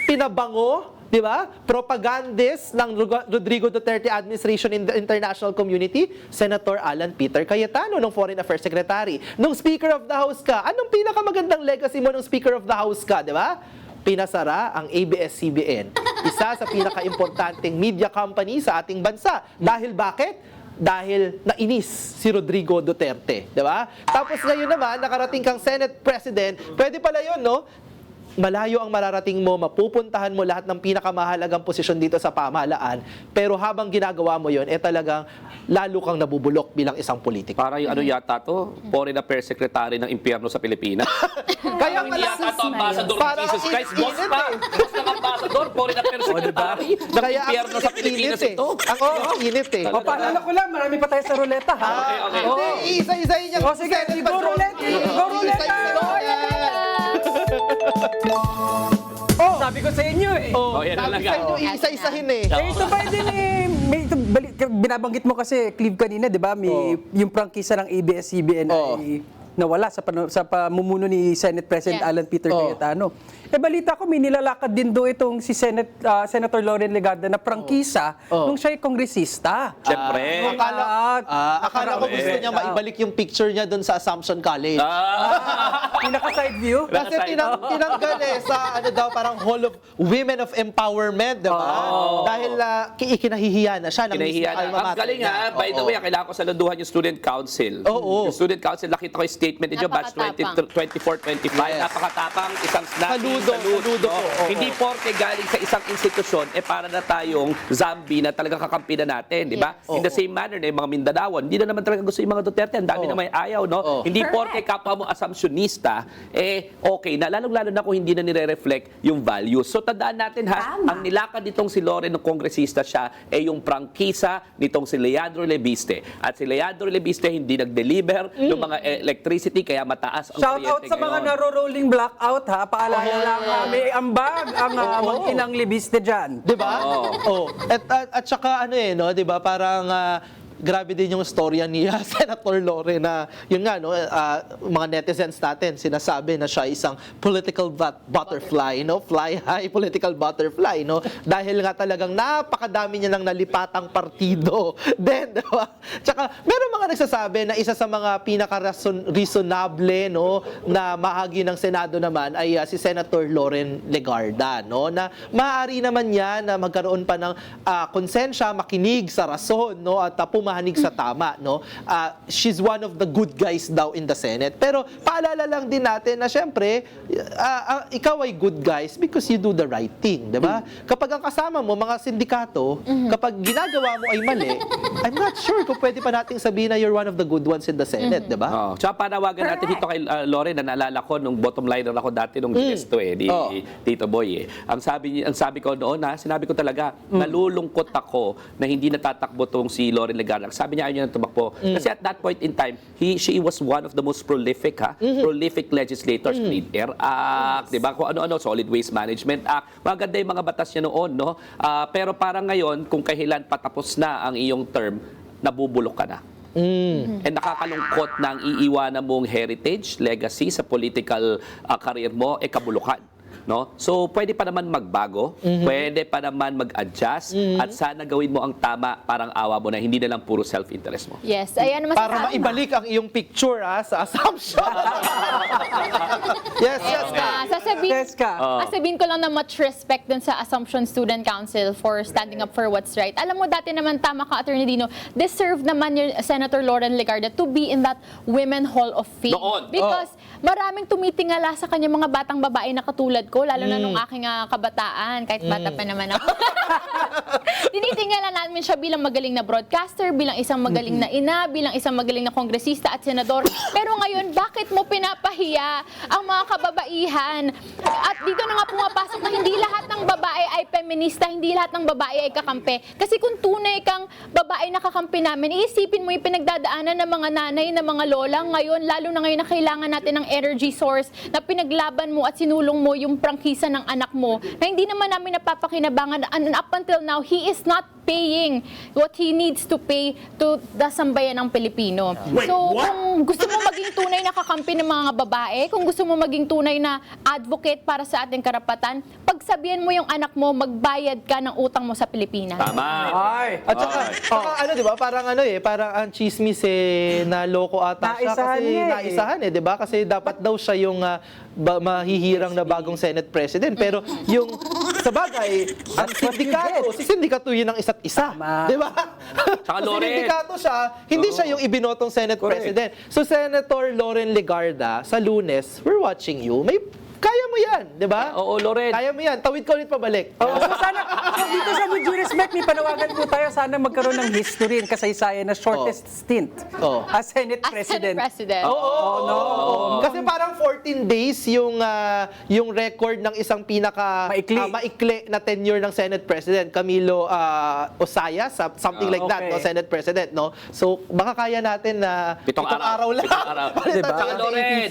[SPEAKER 5] pinabango, di ba? Propagandist ng Rodrigo Duterte administration in the international community, Senator Alan Peter Cayetano, ng Foreign Affairs Secretary. Nung Speaker of the House ka, anong pinakamagandang legacy mo nung Speaker of the House ka, di ba? Pinasara ang ABS-CBN, isa sa pinaka-importanting media company sa ating bansa. Dahil bakit? Dahil nainis si Rodrigo Duterte, di ba? Tapos ngayon naman, nakarating kang Senate President, pwede pala yun, no? Malayo ang mararating mo, mapupuntahan mo lahat ng pinakamahalagang posisyon dito sa pamahalaan, pero habang ginagawa mo yun, talagang lalo kang nabubulok bilang isang politiko.
[SPEAKER 6] Para yung yata to, Foreign Affairs Secretary ng impyerno sa Pilipinas.
[SPEAKER 5] Kaya
[SPEAKER 6] Hindi yata to Ambassador of
[SPEAKER 5] Parang
[SPEAKER 6] Jesus Christ. Boss
[SPEAKER 5] init
[SPEAKER 6] pa. Boss ng Ambassador, Foreign Affairs Secretary ng
[SPEAKER 5] Kaya
[SPEAKER 6] impyerno sa Pilipinas ito.
[SPEAKER 5] Ang init eh.
[SPEAKER 3] O, paalala ko lang, marami pa tayo sa ruleta, ha?
[SPEAKER 6] Okay.
[SPEAKER 5] Hindi, isa-isahin niya.
[SPEAKER 3] O, sige, go roulette! Go roulette! Sabi ko sa inyo eh.
[SPEAKER 6] Yan
[SPEAKER 5] Sabi
[SPEAKER 6] talaga.
[SPEAKER 5] sa inyo, isa-isahin eh.
[SPEAKER 3] Ito ba din binabanggit mo kasi, Clive, kanina, di ba? Yung prangkisa ng ABS-CBN ay nawala sa pamumuno ni Senate President Alan Peter Cayetano. Balita ko, may nilalakad din do itong si Senator Loren Legarda na prangkisa nung siya ay kongresista.
[SPEAKER 6] Siyempre.
[SPEAKER 5] Akala ko gusto niya maibalik yung picture niya doon sa Assumption College.
[SPEAKER 3] Pinaka-side view.
[SPEAKER 5] Kasi tinanggal sa parang Hall of Women of Empowerment, di ba? Dahil ikinahihiya na siya.
[SPEAKER 6] Kinahihiya na. Ang galing by the way, kailangan ko saluduhan yung Student Council.
[SPEAKER 5] Oo.
[SPEAKER 6] Yung Student Council, nakita ko yung statement niyo, batch 24-25. Napakatapang, isang snappy.
[SPEAKER 5] Saludo po.
[SPEAKER 6] Hindi porke galing sa isang institusyon, para na tayong zombie na talagang kakampi na natin, di ba? In the same manner na yung mga Mindanawan, hindi na naman talaga gusto yung mga Duterte, ang dami na may ayaw, no? Hindi porke kapwa mo assumptionista, okay na, lalong-lalo na kung hindi na nire-reflect yung values. So tandaan natin ang nilakad nitong si Loren ng kongresista siya, yung prangkisa nitong si Leandro Lebiste. At si Leandro Lebiste hindi nag-deliver ng mga electricity, kaya mataas ang
[SPEAKER 3] Shout out
[SPEAKER 6] kuryente
[SPEAKER 3] sa mga
[SPEAKER 6] ngayon.
[SPEAKER 3] naro-rolling blackout, ha? Paalala lang, may ambag ang mag-inang libiste dyan.
[SPEAKER 5] Di ba? At saka di ba, parang grabe din yung storya ni Senator Loren na yun nga mga netizens natin sinasabi na siya isang political butterfly, fly high political butterfly, dahil nga talagang napakadami niya nang nalipatang partido. Then, diba? Tsaka meron mga nagsasabi na isa sa mga pinaka-reasonable na mahagi ng Senado naman ay si Senator Loren Legarda, na maaari naman niya na magkaroon pa ng konsensya, makinig sa rason, at pumanig sa tama, no? She's one of the good guys daw in the Senate. Pero paalala lang din natin na syempre, ikaw ay good guys because you do the right thing, di ba? Kapag ang kasama mo, mga sindikato, kapag ginagawa mo ay mali, I'm not sure kung pwede pa nating sabihin na you're one of the good ones in the Senate, di ba?
[SPEAKER 6] Oh, tsaka panawagan natin dito kay Loren, na naalala ko nung bottom liner ako dati nung gesto ni Tito Boy. Ang sabi ko noon, sinabi ko talaga, nalulungkot ako na hindi natatakbo tong si Loren Legarda. Sabi niya ayaw niya nang tumakbo. Kasi at that point in time, she was one of the most prolific legislators. Clean Air Act, di ba? Kung ano-ano, Solid Waste Management Act. Maganda yung mga batas niya noon, no? Pero parang ngayon, kung kailan patapos na ang iyong term, nabubulok ka na. And nakakalungkot na ang iiwanan mong heritage, legacy sa political career mo, kabulukan. No? So, pwede pa naman magbago, pwede pa naman mag-adjust, at sana gawin mo ang tama, parang awa mo na hindi na lang puro self-interest mo.
[SPEAKER 4] Yes, ayan naman
[SPEAKER 5] Para maibalik ang iyong picture sa assumption. yes,
[SPEAKER 4] Sasabihin ko lang na much respect dun sa Assumption Student Council for standing up for what's right. Alam mo, dati naman tama ka, Attorney Dino, deserve naman yung Senator Loren Legarda to be in that Women Hall of Fame.
[SPEAKER 6] Noon.
[SPEAKER 4] Because maraming tumitingala sa kanya mga batang babae na katulad ko, lalo na nung aking kabataan, kahit bata pa naman ako. Tinitingala namin siya bilang magaling na broadcaster, bilang isang magaling na ina, bilang isang magaling na kongresista at senador. Pero ngayon, bakit mo pinapahiya ang mga kababaihan? At dito na nga pumapasok na hindi lahat ng babae ay feminista, hindi lahat ng babae ay kakampi. Kasi kung tunay kang babae na kakampi namin, iisipin mo yung pinagdadaanan ng mga nanay, ng mga lola ngayon, lalo na ngayon na kailangan natin ng energy source, na pinaglaban mo at sinulong mo yung prangkisa ng anak mo, na hindi naman namin napapakinabangan, and up until now, he is not paying what he needs to pay to the sambayan ng Pilipino. So, kung gusto mo maging tunay na kakampi ng mga babae, kung gusto mo maging tunay na advocate para sa ating karapatan, pagsabihan mo yung anak mo, magbayad ka ng utang mo sa Pilipinas.
[SPEAKER 6] Tama.
[SPEAKER 5] At saka di ba, parang ang chismis na loko ata siya kasi naisahan di ba? Kasi dapat daw siya yung mahihirang na bagong Senate President. Pero yung sa bagay, ang sindikato yun ang isa't isa. Di ba?
[SPEAKER 6] Saka Loren.
[SPEAKER 5] Sindikato siya, hindi siya yung ibinotong Senate President. So Senator Loren Legarda, sa Lunes, we're watching you. Kaya mo yan, di ba?
[SPEAKER 6] Oo, Loren.
[SPEAKER 5] Kaya mo yan. Tawid ka ulit pabalik.
[SPEAKER 3] So sana, dito sa With Due Respect, may panawagan po tayo, sana magkaroon ng history and kasaysayan na shortest stint as Senate President.
[SPEAKER 5] Kasi parang 14 days yung record ng isang maikli na tenure ng Senate President, Camilo Osaya, something like that, no? Senate President, no? So, baka kaya natin na pitong araw lang.
[SPEAKER 6] Diba?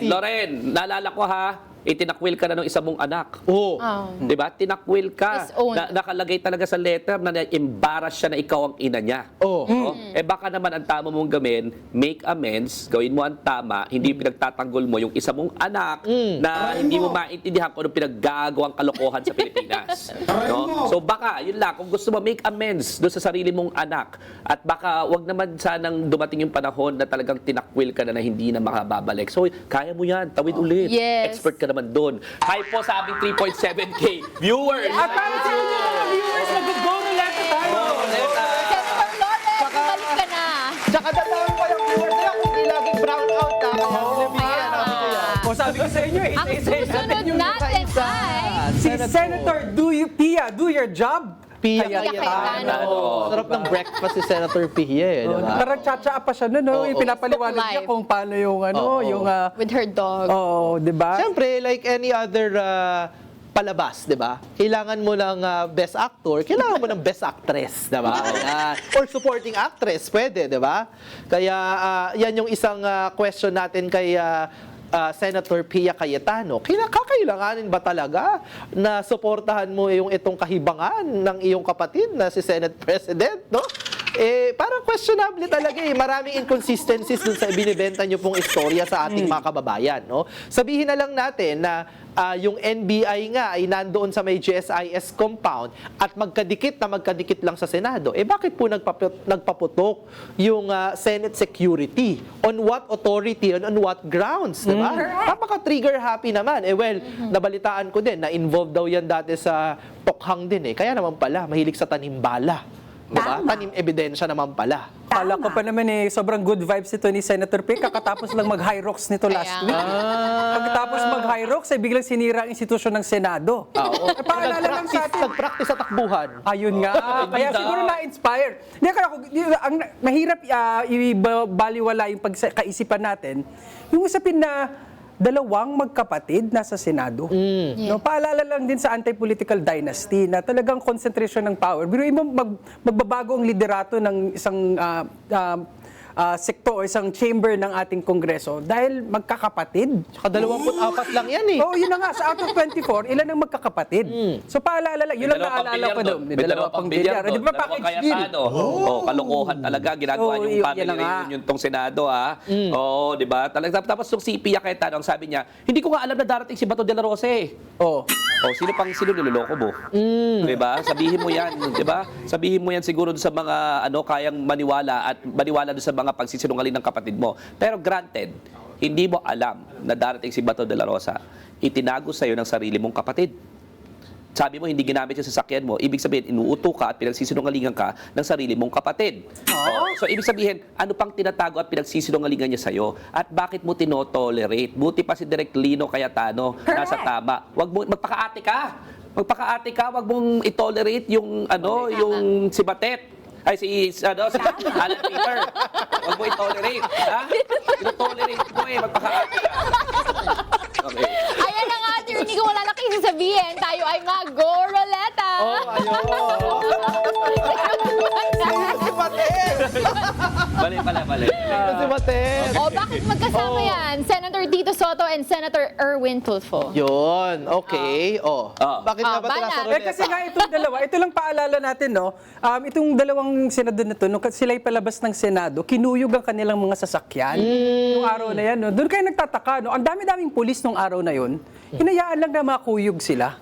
[SPEAKER 6] Loren, naalala ko itinakwil ka na ng isa mong anak. Di ba? Tinakwil ka. Nakalagay talaga sa letter na embarrass siya na ikaw ang ina niya. No? Baka naman ang tama mong gawin, make amends, gawin mo ang tama, hindi pinagtatanggol mo yung isa mong anak na hindi mo maintindihan kung anong pinaggagawang kalokohan sa Pilipinas. No? So baka, yun lang, kung gusto mo make amends doon sa sarili mong anak, at baka wag naman sanang dumating yung panahon na talagang tinakwil ka na hindi na makababalik. So kaya mo yan, tawid ulit.
[SPEAKER 4] Yes.
[SPEAKER 6] Expert ka naman doon. Hi po sa aming 3.7K viewers.
[SPEAKER 3] At para sa inyo mga viewers, mag-go ruleta tayo.
[SPEAKER 4] Senator Loren, balik ka na.
[SPEAKER 5] Tsaka dadaan pa yung viewers nila kung di laging brown out
[SPEAKER 3] O sabi ko sa inyo,
[SPEAKER 4] Ang
[SPEAKER 3] isa-isa
[SPEAKER 4] susunod natin ay
[SPEAKER 3] si Senator Pia, do your job.
[SPEAKER 5] Pia
[SPEAKER 4] Cayetano.
[SPEAKER 5] Sarap ng breakfast si Senator Pia
[SPEAKER 3] Parang tsa-tsa pa siya yung pinapaliwanag niya kung paano yung
[SPEAKER 4] with her dog.
[SPEAKER 3] di ba?
[SPEAKER 5] Siyempre, like any other palabas, di ba? Kailangan mo ng best actor, kailangan mo ng best actress, di ba? Or supporting actress, pwede, di ba? Kaya yan yung isang question natin kay Senator Pia Cayetano. Kakailanganin ba talaga na suportahan mo yung itong kahibangan ng iyong kapatid na si Senate President, no? Parang questionable talaga Maraming inconsistencies dun sa binibenta nyo pong istorya sa ating mga kababayan, no? Sabihin na lang natin na yung NBI nga ay nandoon sa may GSIS compound at magkadikit lang sa Senado. Bakit po nagpaputok yung Senate security? On what authority? On what grounds? Diba? Napaka-trigger happy naman. Nabalitaan ko din na involved daw yan dati sa Pokhang din. Kaya naman pala, mahilig sa tanim bala. Diba? Tanim ebidensya naman pala.
[SPEAKER 3] Kala ko pa naman sobrang good vibes ito ni Senator Pe. Kakatapos lang mag-high rocks nito last week. Pagkatapos mag-high rocks, biglang sinira ang institusyon ng Senado. Paalala lang sa atin.
[SPEAKER 5] Nag-practice sa takbuhan.
[SPEAKER 3] Ayun nga. Kaya siguro na-inspire. Hindi, ang mahirap ibaliwala yung pagkaisipan natin. Yung usapin na dalawang magkapatid nasa Senado. No, paalala lang din sa anti-political dynasty na talagang concentration ng power. Biruin mo magbabago ang liderato ng isang sektor o isang chamber ng ating Kongreso dahil magkakapatid.
[SPEAKER 5] Saka 24 lang yan eh.
[SPEAKER 3] Oh, yun na nga. Sa out of 24, ilan ang magkakapatid? So paalala lang. Yun lang naalala ko doon.
[SPEAKER 6] May dalawa pang bilyar
[SPEAKER 3] Di ba package deal?
[SPEAKER 6] Kalokohan talaga. Ginagawa
[SPEAKER 3] Oo,
[SPEAKER 6] yung
[SPEAKER 3] yun
[SPEAKER 6] family
[SPEAKER 3] na nga.
[SPEAKER 6] reunion tong Senado, Oo, di ba? Tapos yung si Pia Cayetano, ang sabi niya, hindi ko nga alam na darating si Bato de la Rosa eh.
[SPEAKER 3] Oh.
[SPEAKER 6] Sino niloloko mo? Di ba? Sabihin mo yan, di ba? Sabihin mo yan siguro sa mga kayang maniwala at maniwala doon sa mga pagsisinungaling ng kapatid mo. Pero granted, hindi mo alam na darating si Bato de la Rosa. Itinago sa'yo ng sarili mong kapatid. Sabi mo, hindi ginamit yung sasakyan mo. Ibig sabihin, inuuto ka at pinagsisinungalingan ka ng sarili mong kapatid. So, ibig sabihin, ano pang tinatago at pinagsisinungalingan niya sa'yo? At bakit mo tinotolerate? Buti pa si Direk Lino Cayetano nasa tama. Wag mo, magpakaate ka. Magpakaate ka, wag mong itolerate yung, yung si Batet. Ay, si Alan Peter. Wag mo itolerate. Ha? Ito-tolerate mo magpakaate ka. Okay.
[SPEAKER 4] Ayan na nga, attorney, kung wala na kayo sasabihin, tayo ay mag-go Roleta!
[SPEAKER 6] Mali.
[SPEAKER 5] Kasi Batet.
[SPEAKER 4] Bakit magkasama yan? Senator Tito Soto and Senator Erwin Tulfo.
[SPEAKER 5] Yun, okay. Bakit nga ba
[SPEAKER 4] banat.
[SPEAKER 5] sa
[SPEAKER 3] Kasi nga itong dalawa, ito lang paalala natin, no? Itong dalawang senador na to, nung sila'y palabas ng Senado, kinuyog ang kanilang mga sasakyan. Nung araw na yan, no? Doon kayo nagtataka, no? Ang dami-daming pulis nung araw na yun. Hinayaan lang na makuyog sila.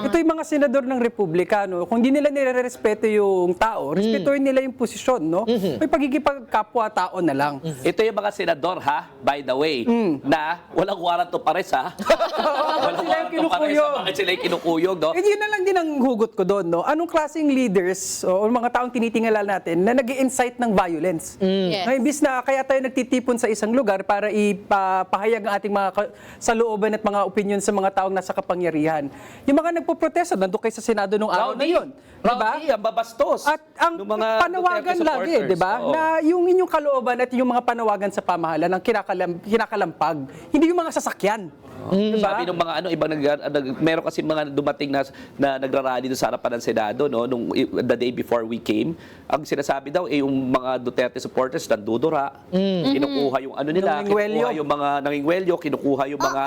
[SPEAKER 3] Ito yung mga senador ng Republika, no? Kung di nila nire-respeto yung tao, respetuhin nila yung posisyon, no? May pagkikipagkapwa-tao na lang.
[SPEAKER 6] Ito yung mga senador, by the way, na walang warrant to pares, Walang
[SPEAKER 3] Sila yung
[SPEAKER 6] warrant to pares,
[SPEAKER 3] kinukuyog.
[SPEAKER 6] bakit sila yung kinukuyog, no?
[SPEAKER 3] Yun na lang din ang hugot ko doon, no? Anong klaseng leaders o mga taong tinitingala natin na nag-i-incite ng violence?
[SPEAKER 4] Yes.
[SPEAKER 3] Na imbis na kaya tayo nagtitipon sa isang lugar para ipahayag ang ating mga salooban at mga opinion sa mga taong nasa kapangyarihan. Yung mga nagpo-protesta, nandun kayo sa Senado nung araw na yun. Diba?
[SPEAKER 6] Rowdy, ang babastos.
[SPEAKER 3] At ang
[SPEAKER 6] ng mga
[SPEAKER 3] panawagan
[SPEAKER 6] Duterte
[SPEAKER 3] lagi,
[SPEAKER 6] supporters.
[SPEAKER 3] di ba?
[SPEAKER 6] Oo.
[SPEAKER 3] Na yung inyong kalooban at yung mga panawagan sa pamahalaan ang kinakalampag. Hindi yung mga sasakyan. Diba?
[SPEAKER 6] Sabi ng mga ibang meron kasi mga dumating na nagrarally doon sa harapan ng Senado, no, nung the day before we came. Ang sinasabi daw yung mga Duterte supporters nandudura, kinukuha yung nila, kinukuha yung mga nangingwelyo, kinukuha yung mga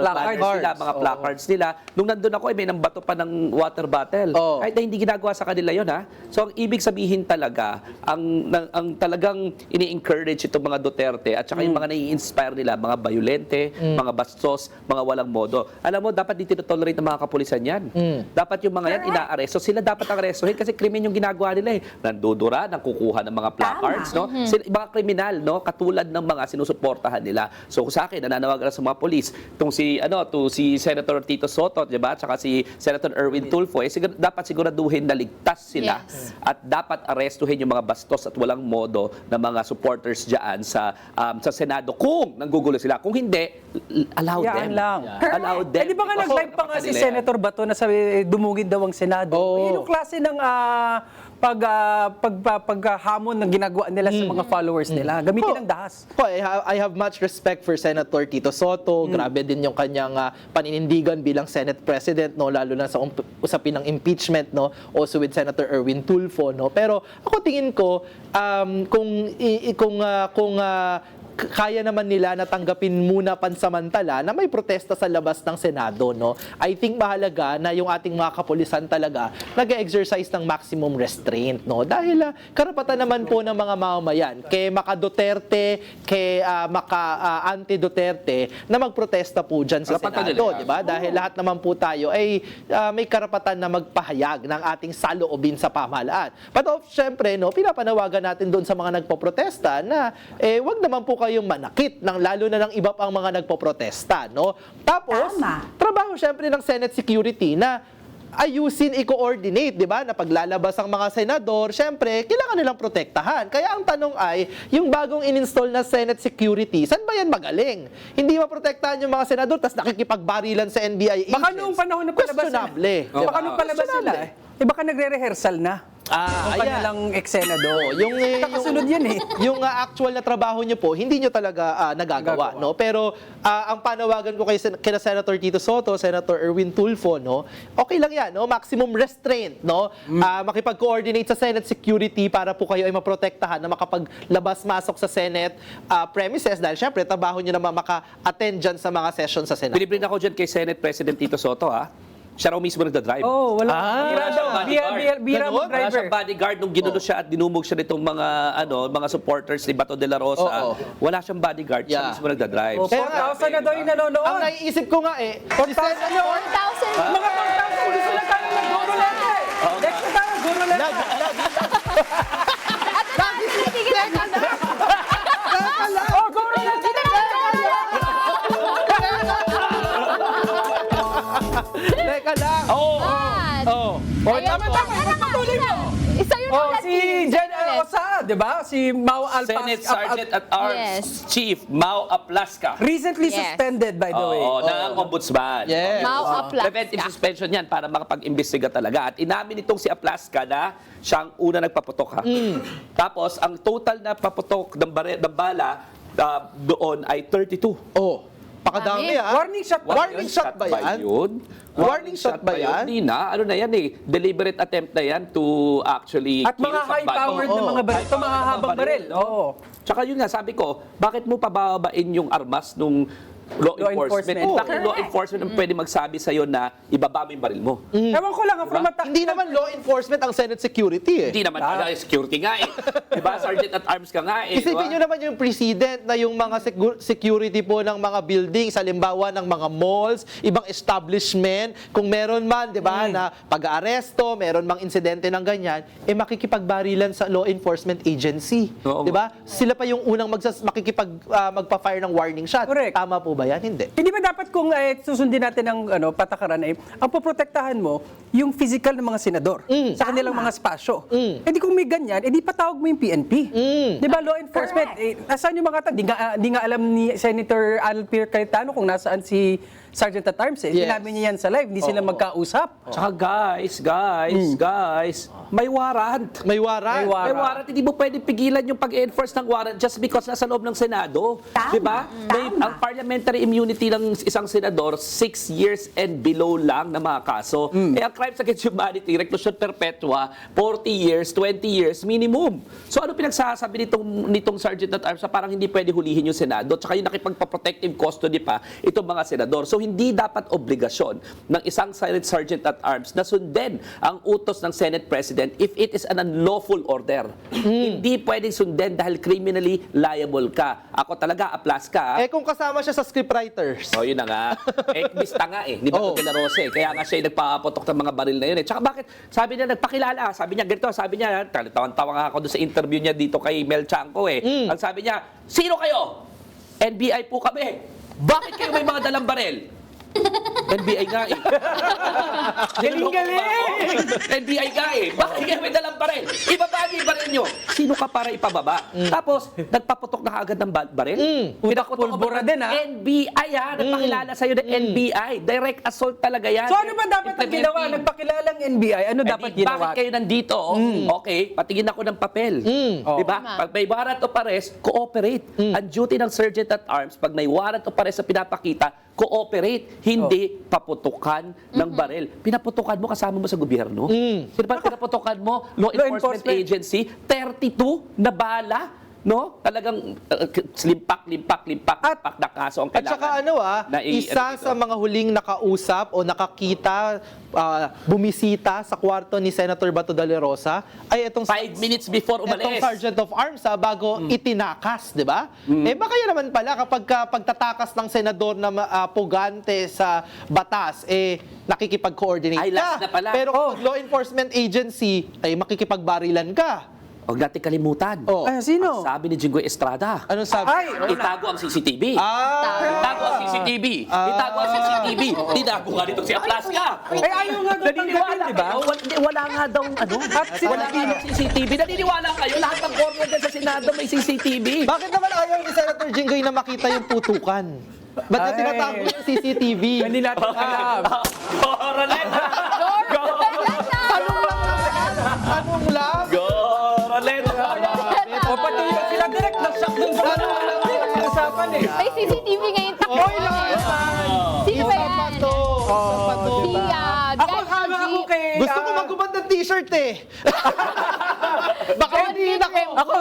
[SPEAKER 6] banners nila, mga placards nila. Nung nandun ako, may nambato pa ng water bottle. Kahit na hindi ginagawa sa kanila yun, So, ang ibig sabihin talaga, ang talagang ini-encourage itong mga Duterte at saka yung mga nai-inspire nila, mga bayolente, mga bastos, mga walang modo. Alam mo, dapat di tinotolerate ng mga kapulisan yan. Dapat yung mga yan inaaresto. Sila dapat ang arestuhin kasi krimen yung ginagawa nila Nandudura, nangkukuha ng mga placards, no? Mga kriminal, no? Katulad ng mga sinusuportahan nila. So sa akin, nananawagan sa mga polis, si Senator Tito Soto, di ba? At saka si Senator Erwin Tulfo, dapat siguraduhin na ligtas sila at dapat arestuhin yung mga bastos at walang modo na mga supporters diyan sa Senado kung nanggugulo sila. Kung hindi, allow them. Allow them.
[SPEAKER 3] Di ba nga nag-live pa nga si Senator Bato na sabi dumugin daw ang Senado? Yung klase ng paghamon ng ginagawa nila sa mga followers nila. Gamitin ang dahas.
[SPEAKER 5] I have much respect for Senator Tito Soto. Grabe din yung kanyang paninindigan bilang Senate President, no, lalo na sa usapin ng impeachment, no, also with Senator Erwin Tulfo, no. Pero ako tingin ko kung kaya naman nila na tanggapin muna pansamantala na may protesta sa labas ng Senado, no? I think mahalaga na yung ating mga kapulisan talaga nag-exercise ng maximum restraint, no? Dahil karapatan naman po ng mga mamamayan, kay maka-Duterte, kay maka-anti-Duterte, na magprotesta po dyan sa Senado, di ba? Dahil lahat naman po tayo ay may karapatan na magpahayag ng ating saloobin sa pamahalaan. But syempre, no, pinapanawagan natin doon sa mga nagpoprotesta na wag naman po kayong manakit lalo na ng iba pang mga nagpoprotesta, no? Tapos, trabaho syempre ng Senate Security na ayusin, i-coordinate, di ba? Na paglalabas ang mga senador, syempre, kailangan nilang protektahan. Kaya ang tanong ay, yung bagong in-install na Senate security, saan ba yan magaling? Hindi maprotektahan yung mga senador, tas nakikipagbarilan sa NBI agents.
[SPEAKER 3] Baka noong panahon na palabas
[SPEAKER 5] Questionable.
[SPEAKER 3] sila. Baka noong palabas sila. Baka nagre-rehearsal na. Kung kanilang ex-senador. Kakasunod yan eh.
[SPEAKER 5] Yung actual na trabaho nyo po, hindi nyo talaga nagagawa, no? Pero ang panawagan ko kina Senator Tito Soto, Senator Erwin Tulfo, no? Okay lang yan, no? Maximum restraint, no? Makipag-coordinate sa Senate security para po kayo ay maprotektahan na makapaglabas-masok sa Senate premises dahil syempre trabaho nyo naman maka-attend dyan sa mga sessions sa Senate.
[SPEAKER 6] Piniprint ako dyan kay Senate President Tito Soto, ha? Siya raw mismo nagdadrive.
[SPEAKER 3] Oh, wala.
[SPEAKER 6] Wala siyang bodyguard.
[SPEAKER 3] Bira mo
[SPEAKER 6] Wala
[SPEAKER 3] driver.
[SPEAKER 6] siyang bodyguard nung ginulo siya at dinumog siya nitong mga supporters ni Bato de la Rosa. Wala siyang bodyguard. Siya mismo nagdadrive.
[SPEAKER 3] Oh, 4,000 na daw yung nanonood.
[SPEAKER 5] Ang naiisip ko nga eh,
[SPEAKER 3] 4,000 na.
[SPEAKER 4] 4,000.
[SPEAKER 3] Mga 4,000 gusto na tayo mag-guro lente. Next na tayo, guro lente. Oh, guro lente.
[SPEAKER 5] Teka lang.
[SPEAKER 3] Tama. Patuloy mo.
[SPEAKER 4] Isa yun
[SPEAKER 3] Oh,
[SPEAKER 4] ulit.
[SPEAKER 3] si Jen Osa, di ba? Si Mau
[SPEAKER 6] Senate Sergeant at Arms
[SPEAKER 4] Yes.
[SPEAKER 6] Chief Mau Aplaska.
[SPEAKER 3] Recently
[SPEAKER 4] Yes.
[SPEAKER 3] suspended, by the way.
[SPEAKER 6] Oo, ng ombudsman.
[SPEAKER 5] Yes.
[SPEAKER 4] Mau Aplaska.
[SPEAKER 6] Preventive suspension yan para makapag-imbestiga talaga. At inamin itong si Aplaska na siya ang una nagpaputok. Tapos, ang total na paputok ng bala doon ay 32.
[SPEAKER 5] Oh, pakadami
[SPEAKER 3] Warning shot ba
[SPEAKER 5] Warning shot ba yan? Warning shot ba yan?
[SPEAKER 6] Hindi na. Ano na yan eh. Deliberate attempt na yan to actually
[SPEAKER 3] At
[SPEAKER 6] kill
[SPEAKER 3] mga
[SPEAKER 6] somebody.
[SPEAKER 3] high-powered na mga baril. Ito mga habang baril. Oo.
[SPEAKER 6] Tsaka yun nga, sabi ko, bakit mo pababain yung armas nung law enforcement?
[SPEAKER 3] enforcement.
[SPEAKER 6] Bakit law enforcement ang pwede magsabi sa'yo na ibaba mo yung baril mo?
[SPEAKER 3] Ewan ko lang, from a
[SPEAKER 5] Hindi naman law enforcement ang Senate security eh.
[SPEAKER 6] Hindi naman pala, security nga eh. Diba? Sergeant at arms ka nga eh.
[SPEAKER 5] Isipin nyo naman yung precedent na yung mga security po ng mga buildings, halimbawa ng mga malls, ibang establishment, kung meron man, di ba, na pag-aaresto, meron mang insidente ng ganyan, makikipagbarilan sa law enforcement agency.
[SPEAKER 6] Oo.
[SPEAKER 5] Di ba? Sila pa yung unang magpa-fire ng warning shot.
[SPEAKER 3] Correct.
[SPEAKER 5] Tama po ba yan? Hindi.
[SPEAKER 3] Hindi ba dapat kung susundin natin ang patakaran ang poprotektahan mo yung physical ng mga senador sa kanilang mga spasyo. Eh di kung may ganyan, di patawag mo yung PNP. Di ba law enforcement? Nasaan yung mga di nga alam ni Senator Alpir Cayetano kung nasaan si Sergeant at Arms.
[SPEAKER 5] Yes.
[SPEAKER 3] Sinabi niya yan sa live, hindi sila magkausap.
[SPEAKER 6] Tsaka guys, may warrant.
[SPEAKER 5] May warrant.
[SPEAKER 3] May
[SPEAKER 6] May warrant, hindi mo pwede pigilan yung pag-enforce ng warrant just because nasa loob ng Senado. Di ba? Ang parliamentary immunity ng isang senador, 6 years and below lang na mga kaso. Eh, ang crimes against humanity, reclusion perpetua, 40 years, 20 years minimum. So ano pinagsasabi nitong Sergeant at Arms na parang hindi pwede hulihin yung Senado, tsaka yung nakipagpa-protective custody pa itong mga senador. So hindi dapat obligasyon ng isang Senate Sergeant at Arms na sundin ang utos ng Senate President if it is an unlawful order. Hindi pwedeng sundin dahil criminally liable ka. Ako talaga, Aplaska.
[SPEAKER 5] Eh kung kasama siya sa scriptwriters.
[SPEAKER 6] Oh, yun na nga. Lista nga eh. Ni Bato de la Rosa eh. Kaya nga siya yung nagpapaputok ng mga baril na yun eh. Tsaka bakit? Sabi niya, nagpakilala. Sabi niya, ganito. Sabi niya, tawa nga ako doon sa interview niya dito kay Mel Chanco eh. Ang sabi niya, sino kayo? NBI po kami. Bakit kayo may mga dalang baril? NBI nga eh.
[SPEAKER 3] Galing!
[SPEAKER 6] NBI nga eh. Bakit kayo may dalang baril? Ibaba niyo yung baril nyo. Sino ka para ipababa? Tapos, nagpaputok na kaagad ng baril? Pinaputok
[SPEAKER 3] Pulbura din, ha?
[SPEAKER 6] NBI ha. Nagpakilala sa'yo ng NBI. Direct assault talaga yan.
[SPEAKER 3] So ano ba dapat ang ginawa? Nagpakilalang NBI, ano dapat ginawa?
[SPEAKER 6] Bakit kayo nandito? Okay, patingin ako ng papel. Diba? Pag may warrant of arrest, cooperate. Ang duty ng Sergeant at Arms, pag may warrant of arrest na pinapakita, cooperate. Hindi paputukan ng baril. Pinaputukan mo kasama mo sa gobyerno. Sino ba pinaputukan mo? Law Enforcement Agency, 32 na bala. No? Talagang limpak na kaso ang
[SPEAKER 5] At
[SPEAKER 6] kailangan.
[SPEAKER 5] saka isa sa mga huling nakausap o nakakita, bumisita sa kwarto ni Senator Bato de la Rosa ay itong
[SPEAKER 6] 5 minutes before umalis.
[SPEAKER 5] Itong Sergeant of Arms bago itinakas, di ba? Eh baka yan naman pala kapag pagtatakas ng senador na pugante sa batas, nakikipag-coordinate
[SPEAKER 6] Ay, last na
[SPEAKER 5] ka.
[SPEAKER 6] pala.
[SPEAKER 5] Pero kung law enforcement agency, ay makikipagbarilan ka.
[SPEAKER 6] Huwag natin kalimutan.
[SPEAKER 5] Oh.
[SPEAKER 3] Ay, sino?
[SPEAKER 6] Ang sabi ni Jinggoy Estrada.
[SPEAKER 5] Anong sabi?
[SPEAKER 3] Ay,
[SPEAKER 6] Itago ang CCTV. Itago ang CCTV. Itago ang CCTV. Tinago nga nito si Aplaska.
[SPEAKER 3] Ay, ayaw nga daw tanggapin, di ba?
[SPEAKER 6] Wala nga daw ano. Wala nga daw CCTV. Naniniwala kayo, lahat ng corner dyan sa Senado may CCTV.
[SPEAKER 5] Bakit naman ayaw ni Senator Jinggoy na makita yung putukan? Ba't na
[SPEAKER 3] Ay.
[SPEAKER 5] tinatago yung CCTV?
[SPEAKER 3] Hindi natin alam.
[SPEAKER 6] Roleta!
[SPEAKER 5] Anong lang?
[SPEAKER 6] Roleta!
[SPEAKER 3] O pati yung sila direct na shock dun sa usapan eh.
[SPEAKER 4] May CCTV ngayon takbo.
[SPEAKER 3] Oy, lang yan.
[SPEAKER 4] Sino ba
[SPEAKER 5] Isa
[SPEAKER 4] yan?
[SPEAKER 5] pa to. Isa pa to.
[SPEAKER 4] Si
[SPEAKER 3] Ako, akala ako kay...
[SPEAKER 5] Gusto ko magubad ng t-shirt eh. Baka hindi na ako.
[SPEAKER 3] Ako,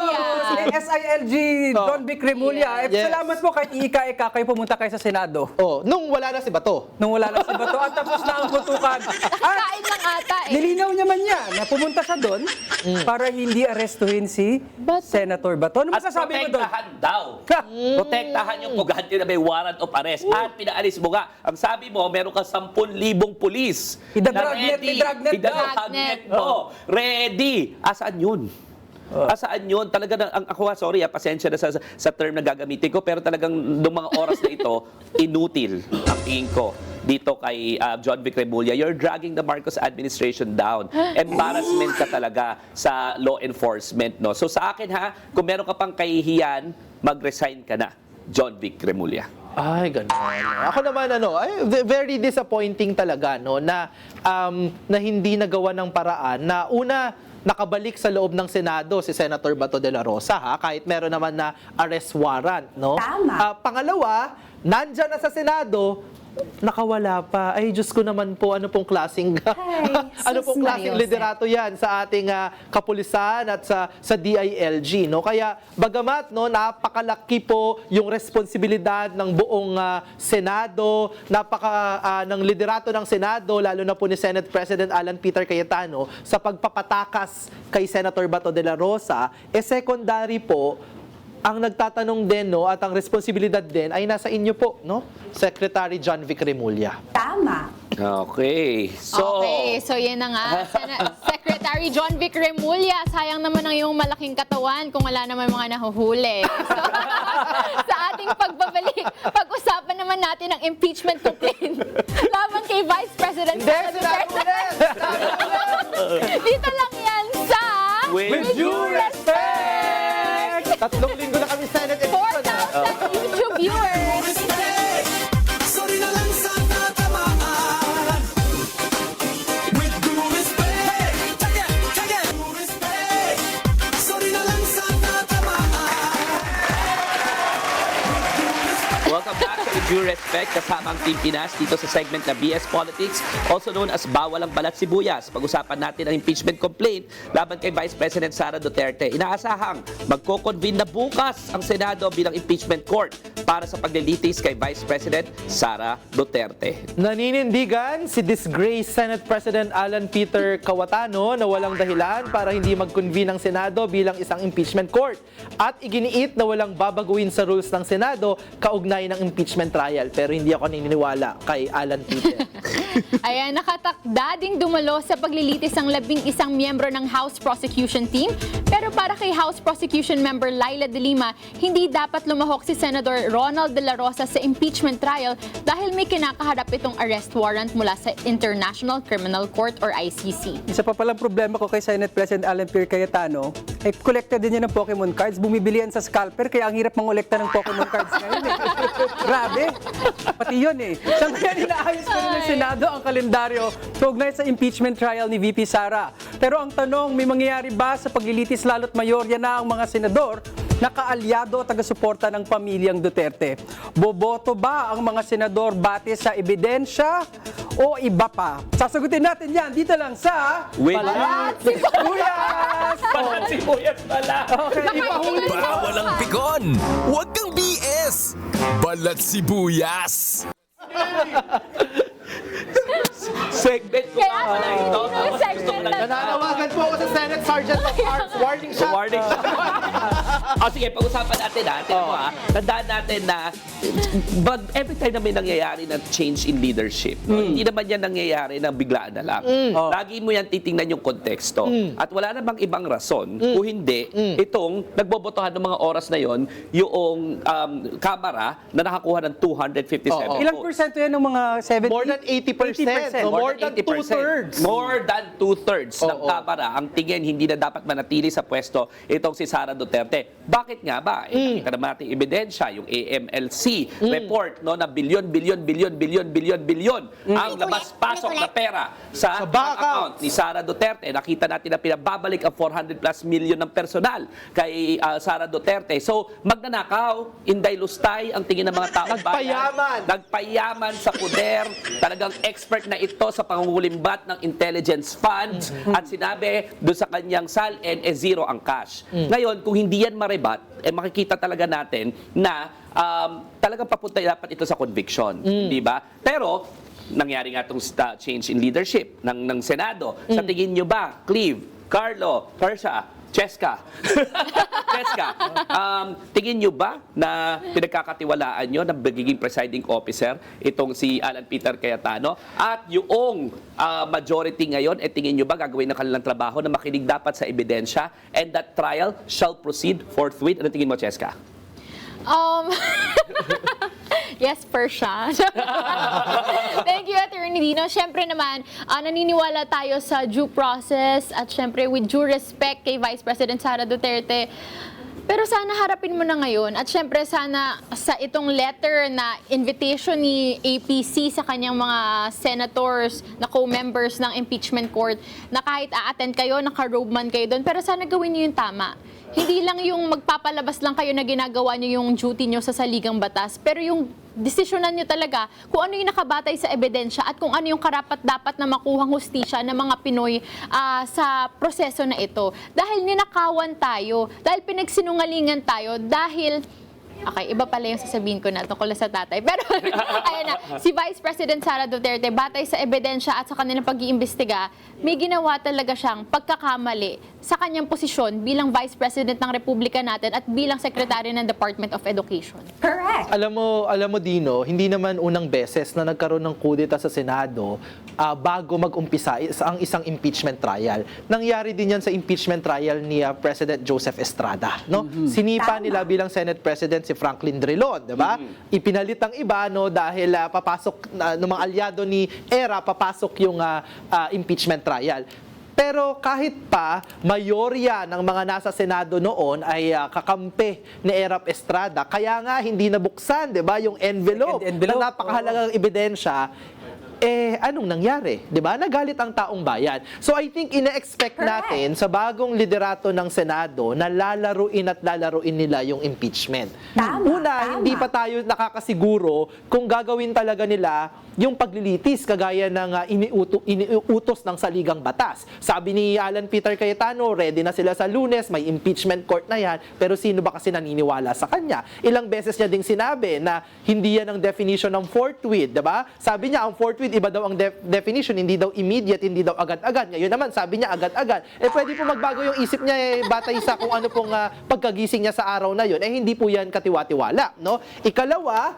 [SPEAKER 3] si SILG Don Vic Remulla.
[SPEAKER 5] Yes.
[SPEAKER 3] Salamat po kahit ika-ika kayo pumunta kayo sa Senado.
[SPEAKER 5] Oh, nung wala na si Bato.
[SPEAKER 3] Nung wala lang si Bato at tapos na ang putukan. At
[SPEAKER 4] Kain lang ata eh.
[SPEAKER 3] nilinaw naman niya na pumunta siya doon para hindi arestuhin si
[SPEAKER 4] Bato.
[SPEAKER 3] Senator Bato. Ano
[SPEAKER 6] At
[SPEAKER 3] masasabi mo doon?
[SPEAKER 6] protektahan daw. Protektahan yung pugante na may warrant of arrest. At pinaalis mo nga. Ang sabi mo, meron ka 10,000 pulis.
[SPEAKER 3] Idadragnet,
[SPEAKER 6] na ready.
[SPEAKER 3] idragnet daw.
[SPEAKER 6] Idadragnet mo. Ready. Asaan yun? Asaan yun? Talaga na, ako sorry, pasensya na sa term na gagamitin ko, pero talagang nung mga oras na ito, inutil ang tingin ko dito kay John Vic Remulla. You're dragging the Marcos administration down. Embarrassment ka talaga sa law enforcement. No? So sa akin ha, kung meron ka pang kahihiyan, mag-resign ka na, John Vic Remulla.
[SPEAKER 5] Ay, ganun. Ako naman very disappointing talaga no na hindi nagawa ng paraan na una nakabalik sa loob ng Senado si Senator Bato de la Rosa kahit meron naman na arrest warrant, no?
[SPEAKER 9] Tama.
[SPEAKER 5] Pangalawa, nandyan na sa Senado, nakawala pa. Ay, Diyos ko naman po, ano pong klaseng ano
[SPEAKER 9] sus
[SPEAKER 5] pong klaseng
[SPEAKER 9] Mariose.
[SPEAKER 5] liderato yan sa ating kapulisan at sa DILG, no? Kaya bagamat no napakalaki po yung responsibilidad ng buong Senado, ng liderato ng Senado, lalo na po ni Senate President Alan Peter Cayetano sa pagpapatakas kay Senator Bato de la Rosa, secondary po ang nagtatanong din no at ang responsibilidad din ay nasa inyo po, no? Secretary John Vic Remulla.
[SPEAKER 9] Tama.
[SPEAKER 6] Okay. So,
[SPEAKER 4] yan na nga. Secretary John Vic Remulla, sayang naman ang iyong malaking katawan kung wala naman mga nahuhuli. So, sa ating pagbabalik, pag-usapan naman natin ang impeachment complaint laban kay Vice President Sara Duterte. Dito lang yan sa
[SPEAKER 6] With
[SPEAKER 3] due respect!
[SPEAKER 5] 3 linggo na kami Senate edition.
[SPEAKER 4] 4,000 YouTube viewers.
[SPEAKER 2] Sorry na lang sa tatamaan. With due respect. Check it, check it. Due respect. Sorry na lang sa tatamaan.
[SPEAKER 6] welcome back to With Due Respect, kasama ang Team Pinas dito sa segment na BS Politics, also known as Bawal ang Balat Sibuyas. Pag-usapan natin ang impeachment complaint laban kay Vice President Sara Duterte. Inaasahang magko-convene na bukas ang Senado bilang impeachment court para sa paglilitis kay Vice President Sara Duterte.
[SPEAKER 5] Naninindigan si disgraced Senate President Alan Peter Cayetano na walang dahilan para hindi mag-convene ang Senado bilang isang impeachment court. At iginiit na walang babaguhin sa rules ng Senado kaugnay ng impeachment trial. Pero hindi ako naniniwala kay Alan Peter.
[SPEAKER 4] Ayan, nakatakda ding dumalo sa paglilitis ang 11 miyembro ng House Prosecution Team. Pero para kay House Prosecution Member Laila De Lima, hindi dapat lumahok si Senator Ronald De La Rosa sa impeachment trial dahil may kinakaharap itong arrest warrant mula sa International Criminal Court or ICC.
[SPEAKER 3] Isa pa palang problema ko kay Senate President Alan Peter Cayetano, collector din niya ng Pokemon cards, bumibili yan sa scalper, kaya ang hirap mangolekta ng Pokemon cards ngayon eh. Grabe. Pati yun eh. Sa kaya inaayos ko rin ng Senado ang kalendaryo kaugnay sa impeachment trial ni VP Sara. Pero ang tanong, may mangyayari ba sa paglilitis lalo't mayorya na ang mga senador na kaalyado at taga-suporta ng pamilyang Duterte? Boboto ba ang mga senador base sa ebidensya o iba pa? Sasagutin natin yan dito lang sa
[SPEAKER 6] With
[SPEAKER 3] Balat Sibuyas!
[SPEAKER 6] Balat Sibuyas pala.
[SPEAKER 3] Okay, ipahuli.
[SPEAKER 2] Bawal ang pikon. Huwag kang BS. Balat sibuyas.
[SPEAKER 6] Segment ko
[SPEAKER 4] Kaya
[SPEAKER 6] nga pala ito.
[SPEAKER 4] yung segment na to.
[SPEAKER 5] Nananawagan po ako sa Senate Sergeant of Arms. Warning shot.
[SPEAKER 6] Warning. Sige, pag-usapan natin tandaan natin na every time na may nangyayari na change in leadership, hindi naman yan nangyayari na biglaan na lang. Lagi mo yan titingnan yung konteksto. At wala namang ibang rason kung hindi itong nagbobotohan ng mga oras na yon yung Kamara na nakakuha ng 257
[SPEAKER 3] Ilang
[SPEAKER 6] votes.
[SPEAKER 3] porsyento yan ng mga 70?
[SPEAKER 5] More than 80%. No, more than
[SPEAKER 6] 80%.
[SPEAKER 5] two-thirds.
[SPEAKER 6] More than two-thirds ng Kamara ang tingin hindi na dapat manatili sa pwesto itong si Sara Duterte. Bakit nga ba? Nakita naman natin ebidensya, yung AMLC report no, na bilyon ang labas-pasok na pera sa bank account ni Sara Duterte. Nakita natin na pinababalik ang 400 plus million ng personal kay Sara Duterte. So, magnanakaw, inday lustay ang tingin ng mga taong bayan. Nagpayaman sa poder. Talagang expert na ito sa pangungulimbat ng intelligence funds at sinabi doon sa kanyang salin, zero ang cash. Ngayon, kung hindi yan marebat, makikita talaga natin na talagang papunta dapat ito sa conviction. Di ba? Pero, nangyari nga itong change in leadership ng Senado. Sa tingin nyo ba, Cleve, Carlo, Kersha, Cheska, tingin nyo ba na pinagkakatiwalaan nyo na magiging presiding officer itong si Alan Peter Cayetano? At yung majority ngayon, tingin nyo ba gagawin ng kanilang trabaho na makinig dapat sa ebidensya and that trial shall proceed forthwith? Ano tingin mo, Cheska?
[SPEAKER 4] Yes, Persha. Thank you, Attorney Dino. Siyempre naman, naniniwala tayo sa due process at siyempre with due respect kay Vice President Sara Duterte. Pero sana harapin mo na ngayon at syempre sana sa itong letter na invitation ni APC sa kanyang mga senators na co-members ng impeachment court na kahit a-attend kayo, naka-robe man kayo doon, pero sana gawin niyo yung tama. Hindi lang yung magpapalabas lang kayo na ginagawa niyo yung duty niyo sa saligang batas, pero yung desisyonan nyo talaga kung ano yung nakabatay sa ebidensya at kung ano yung karapat-dapat na makuhang hustisya ng mga Pinoy sa proseso na ito. Dahil ninakawan tayo, dahil pinagsinungalingan tayo, dahil okay, iba pala yung sasabihin ko na tungkol sa tatay. Pero, ayan na, si Vice President Sara Duterte, batay sa ebidensya at sa kanilang pag-iimbestiga, may ginawa talaga siyang pagkakamali sa kanyang posisyon bilang Vice President ng Republika natin at bilang Secretary ng Department of Education.
[SPEAKER 9] Correct.
[SPEAKER 5] Alam mo Dino, hindi naman unang beses na nagkaroon ng kudeta sa Senado bago mag-umpisa ang isang impeachment trial. Nangyari din yan sa impeachment trial ni President Joseph Estrada, no? Sinipa nila bilang Senate President si Franklin Drilon, 'di ba? Ipinalit ang iba no dahil papasok ng mga alyado ni ERA papasok yung impeachment trial. Pero kahit pa, mayorya ng mga nasa Senado noon ay kakampi ni Erap Estrada. Kaya nga hindi nabuksan, 'di ba, yung envelope ng napakahalagang ebidensya. Anong nangyari? 'Di ba? Nagalit ang taong bayan. So I think ina-expect natin sa bagong liderato ng Senado na lalaruin nila yung impeachment. Una, hindi pa tayo nakakasiguro kung gagawin talaga nila yung paglilitis kagaya ng iniutos ng saligang batas. Sabi ni Alan Peter Cayetano, ready na sila sa Lunes, may impeachment court na yan, pero sino ba kasi naniniwala sa kanya? Ilang beses niya ding sinabi na hindi yan ang definition ng forthwith, diba? Sabi niya, ang forthwith, iba daw ang definition, hindi daw immediate, hindi daw agad-agad. Ngayon naman, sabi niya agad-agad. Pwede po magbago yung isip niya batay sa kung ano pong pagkagising niya sa araw na yun. Hindi po yan katiwa-tiwala, no? Ikalawa,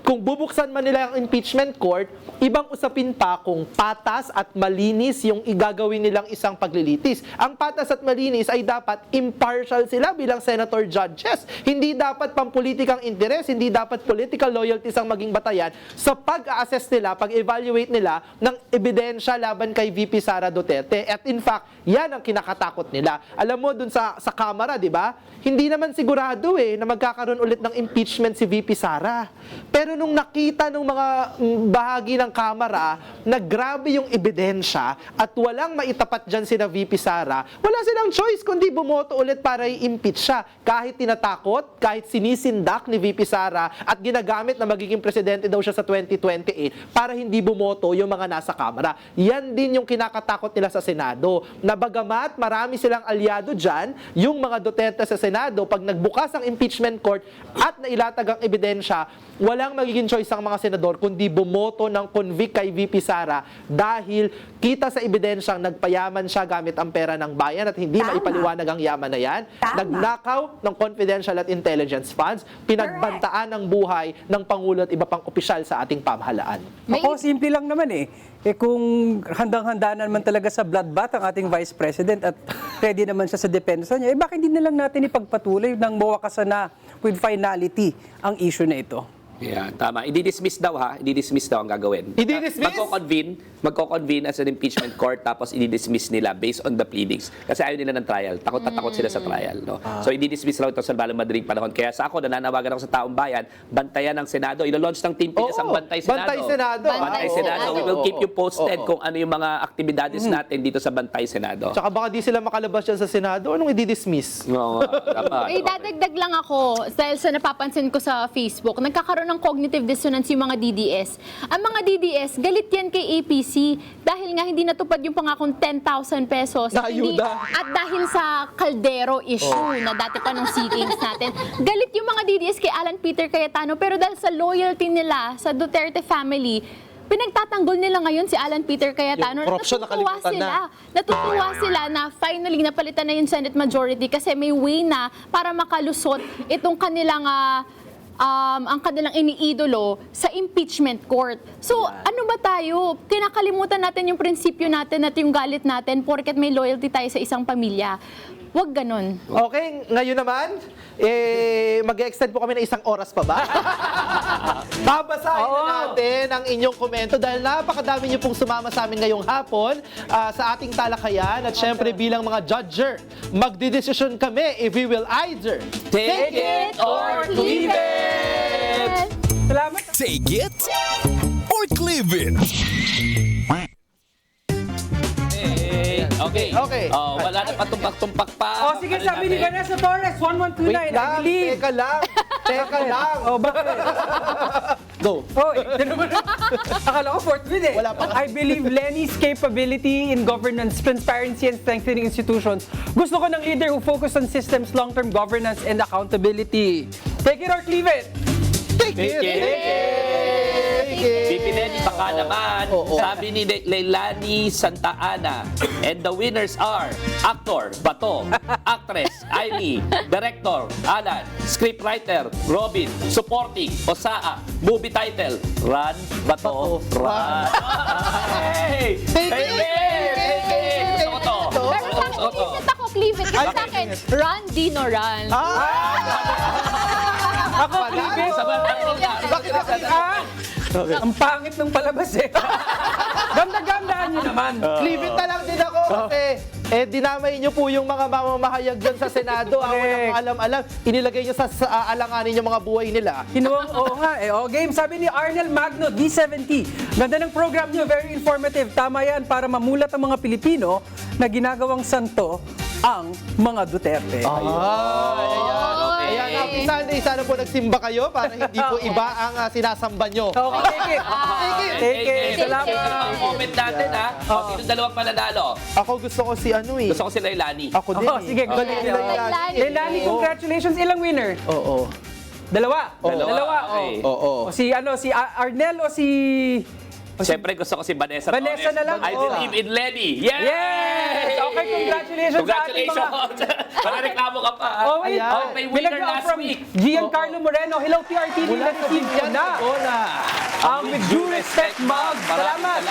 [SPEAKER 5] kung bubuksan man nila ang impeachment court, ibang usapin pa kung patas at malinis yung igagawin nilang isang paglilitis. Ang patas at malinis ay dapat impartial sila bilang senator judges. Hindi dapat pampolitikang interes, hindi dapat political loyalties ang maging batayan sa pag-assess nila, pag-evaluate nila ng ebidensya laban kay VP Sara Duterte. At in fact, yan ang kinakatakot nila. Alam mo, dun sa Kamara, di ba? Hindi naman sigurado na magkakaroon ulit ng impeachment si VP Sara. Pero nung nakita ng mga bahagi ng Kamara na grabe yung ebidensya at walang maitapat dyan sina VP Sara, wala silang choice kundi bumoto ulit para i-impeach siya. Kahit tinatakot, kahit sinisindak ni VP Sara at ginagamit na magiging presidente daw siya sa 2028 para hindi bumoto yung mga nasa Kamara. Yan din yung kinakatakot nila sa Senado. Na bagamat marami silang alyado dyan, yung mga Duterte sa Senado, pag nagbukas ang impeachment court at nailatag ang ebidensya, walang magiging choice ang mga senador kundi bumoto ng convict kay VP Sara dahil kita sa ebidensyang nagpayaman siya gamit ang pera ng bayan at hindi maipaliwanag ang yaman na yan. Nagnakaw ng confidential at intelligence funds, pinagbantaan ang buhay ng Pangulo at iba pang opisyal sa ating pamahalaan.
[SPEAKER 3] Ako, simple lang naman eh. Kung handang-handa naman talaga sa bloodbath ang ating Vice President at ready naman siya sa depensa niya, bakit hindi na lang natin ipagpatuloy nang mawakasan na with finality ang issue na ito?
[SPEAKER 6] Yeah, tama. I-dismiss daw ha. I-dismiss daw ang gagawin.
[SPEAKER 5] I-dismiss?
[SPEAKER 6] Magko-convene as an impeachment court tapos i-dismiss nila based on the pleadings. Kasi ayaw nila ng trial. Takot na takot sila sa trial. No? So i-dismiss lang ito sa madaling panahon. Kaya sa ako, nananawagan ako sa taong bayan, bantayan ng Senado. Ilo-launch ng Team Piñas ang Bantay Senado.
[SPEAKER 5] Bantay Senado.
[SPEAKER 6] Bantay Senado. We will keep you posted kung ano yung mga aktibidades natin dito sa Bantay Senado.
[SPEAKER 5] Tsaka baka di sila makalabas yan sa Senado, anong i-dismiss?
[SPEAKER 6] Oo, dapat.
[SPEAKER 4] May dadagdag lang ako dahil sa napapansin ko sa Facebook, nagkakaroon ng cognitive dissonance yung mga DDS. Ang mga DDS, galit yan kay APC dahil nga hindi natupad yung pangakong 10,000 pesos.
[SPEAKER 5] Na ayuda.
[SPEAKER 4] At dahil sa Caldero issue na dati pa nung SEA Games natin, galit yung mga DDS kay Alan Peter Cayetano pero dahil sa loyalty nila sa Duterte family, pinagtatanggol nila ngayon si Alan Peter Cayetano.
[SPEAKER 5] Yung corruption nakalimutan na.
[SPEAKER 4] Natutuwa sila na finally napalitan na yung Senate majority kasi may way na para makalusot itong kanilang ang kanilang iniidolo sa impeachment court. So, ano ba tayo? Kinakalimutan natin yung prinsipyo natin at yung galit natin porket may loyalty tayo sa isang pamilya. Huwag ganun.
[SPEAKER 5] Okay, ngayon naman, mag-extend po kami ng 1 oras pa ba? Babasahin na natin ang inyong komento dahil napakadami niyo pong sumama sa amin ngayong hapon sa ating talakayan. At syempre bilang mga judger, magdidesisyon kami if we will either
[SPEAKER 6] Take it or leave it!
[SPEAKER 3] Salamat.
[SPEAKER 2] Take it or leave it.
[SPEAKER 6] Okay.
[SPEAKER 5] Okay.
[SPEAKER 6] Oh, wala na patumpak-tumpak pa.
[SPEAKER 3] Sige, sabi ni Vanessa Torres, 1129,
[SPEAKER 5] Wait lang,
[SPEAKER 3] I believe.
[SPEAKER 5] teka lang. Teka lang.
[SPEAKER 3] Bakit?
[SPEAKER 5] Go.
[SPEAKER 3] Ito naman. Akala ko fourth win eh.
[SPEAKER 5] Wala pa.
[SPEAKER 3] I believe Lenny's capability in governance, transparency, and strengthening institutions. Gusto ko ng leader who focus on systems, long-term governance, and accountability. Take it or leave it.
[SPEAKER 5] Take it.
[SPEAKER 6] VP Lenny, baka naman. Sabi ni Leilani Santa Ana. And the winners are actor, Bato, actress, Ailey, director, Alan, scriptwriter, Robin, supporting, Osaa, movie title, Run, Bato, Run. Hey!
[SPEAKER 5] Take it!
[SPEAKER 6] Gusto ko to.
[SPEAKER 4] Pero sa akin, isip ako, leave it. Kasi sa akin, run, Dino, run.
[SPEAKER 3] Ako, leave it. Ang pangit ng palabas eh. Ganda-gandaan nyo naman.
[SPEAKER 5] Leave it na lang din ako kasi dinamay niyo po yung mga mamamahayag dyan sa Senado. Walang alam-alam. Inilagay niyo sa alanganin yung mga buhay nila.
[SPEAKER 3] Kinuwang, oo nga eh. Game, sabi ni Arnel Magno, D70. Ganda ng program niyo, very informative. Tama yan para mamulat ang mga Pilipino na ginagawang santo ang mga Duterte.
[SPEAKER 5] Ayan, Happy Sunday. Sana po nagsimba kayo para hindi po iba ang sinasamba nyo.
[SPEAKER 3] Okay, take it. Take it.
[SPEAKER 6] Salamat.
[SPEAKER 3] Salamat.
[SPEAKER 6] Comment natin ha. Sino dalawang pananalo?
[SPEAKER 5] Ako gusto ko si ano eh.
[SPEAKER 6] Gusto ko si Leilani.
[SPEAKER 5] Ako din eh.
[SPEAKER 3] Sige, galing nila.
[SPEAKER 4] Leilani.
[SPEAKER 3] Leilani, congratulations. Ilang winner?
[SPEAKER 5] Oo.
[SPEAKER 3] Dalawa.
[SPEAKER 6] Okay.
[SPEAKER 5] Oo.
[SPEAKER 3] O si Arnel o si...
[SPEAKER 6] Siyempre gusto ko si Vanessa
[SPEAKER 3] Vanessa
[SPEAKER 6] Torres.
[SPEAKER 3] na lang.
[SPEAKER 6] I believe in Lenny. Yes!
[SPEAKER 3] Yes! Okay, congratulations sa ating mga...
[SPEAKER 6] Congratulations! Reklamo ka pa.
[SPEAKER 3] Oh, wait.
[SPEAKER 6] Oh, may winner
[SPEAKER 3] Binagyan
[SPEAKER 6] last
[SPEAKER 3] from
[SPEAKER 6] week.
[SPEAKER 3] Giancarlo Moreno. Hello, PRTV. Na-receive ko na. With due respect, Mug.
[SPEAKER 6] Salamat.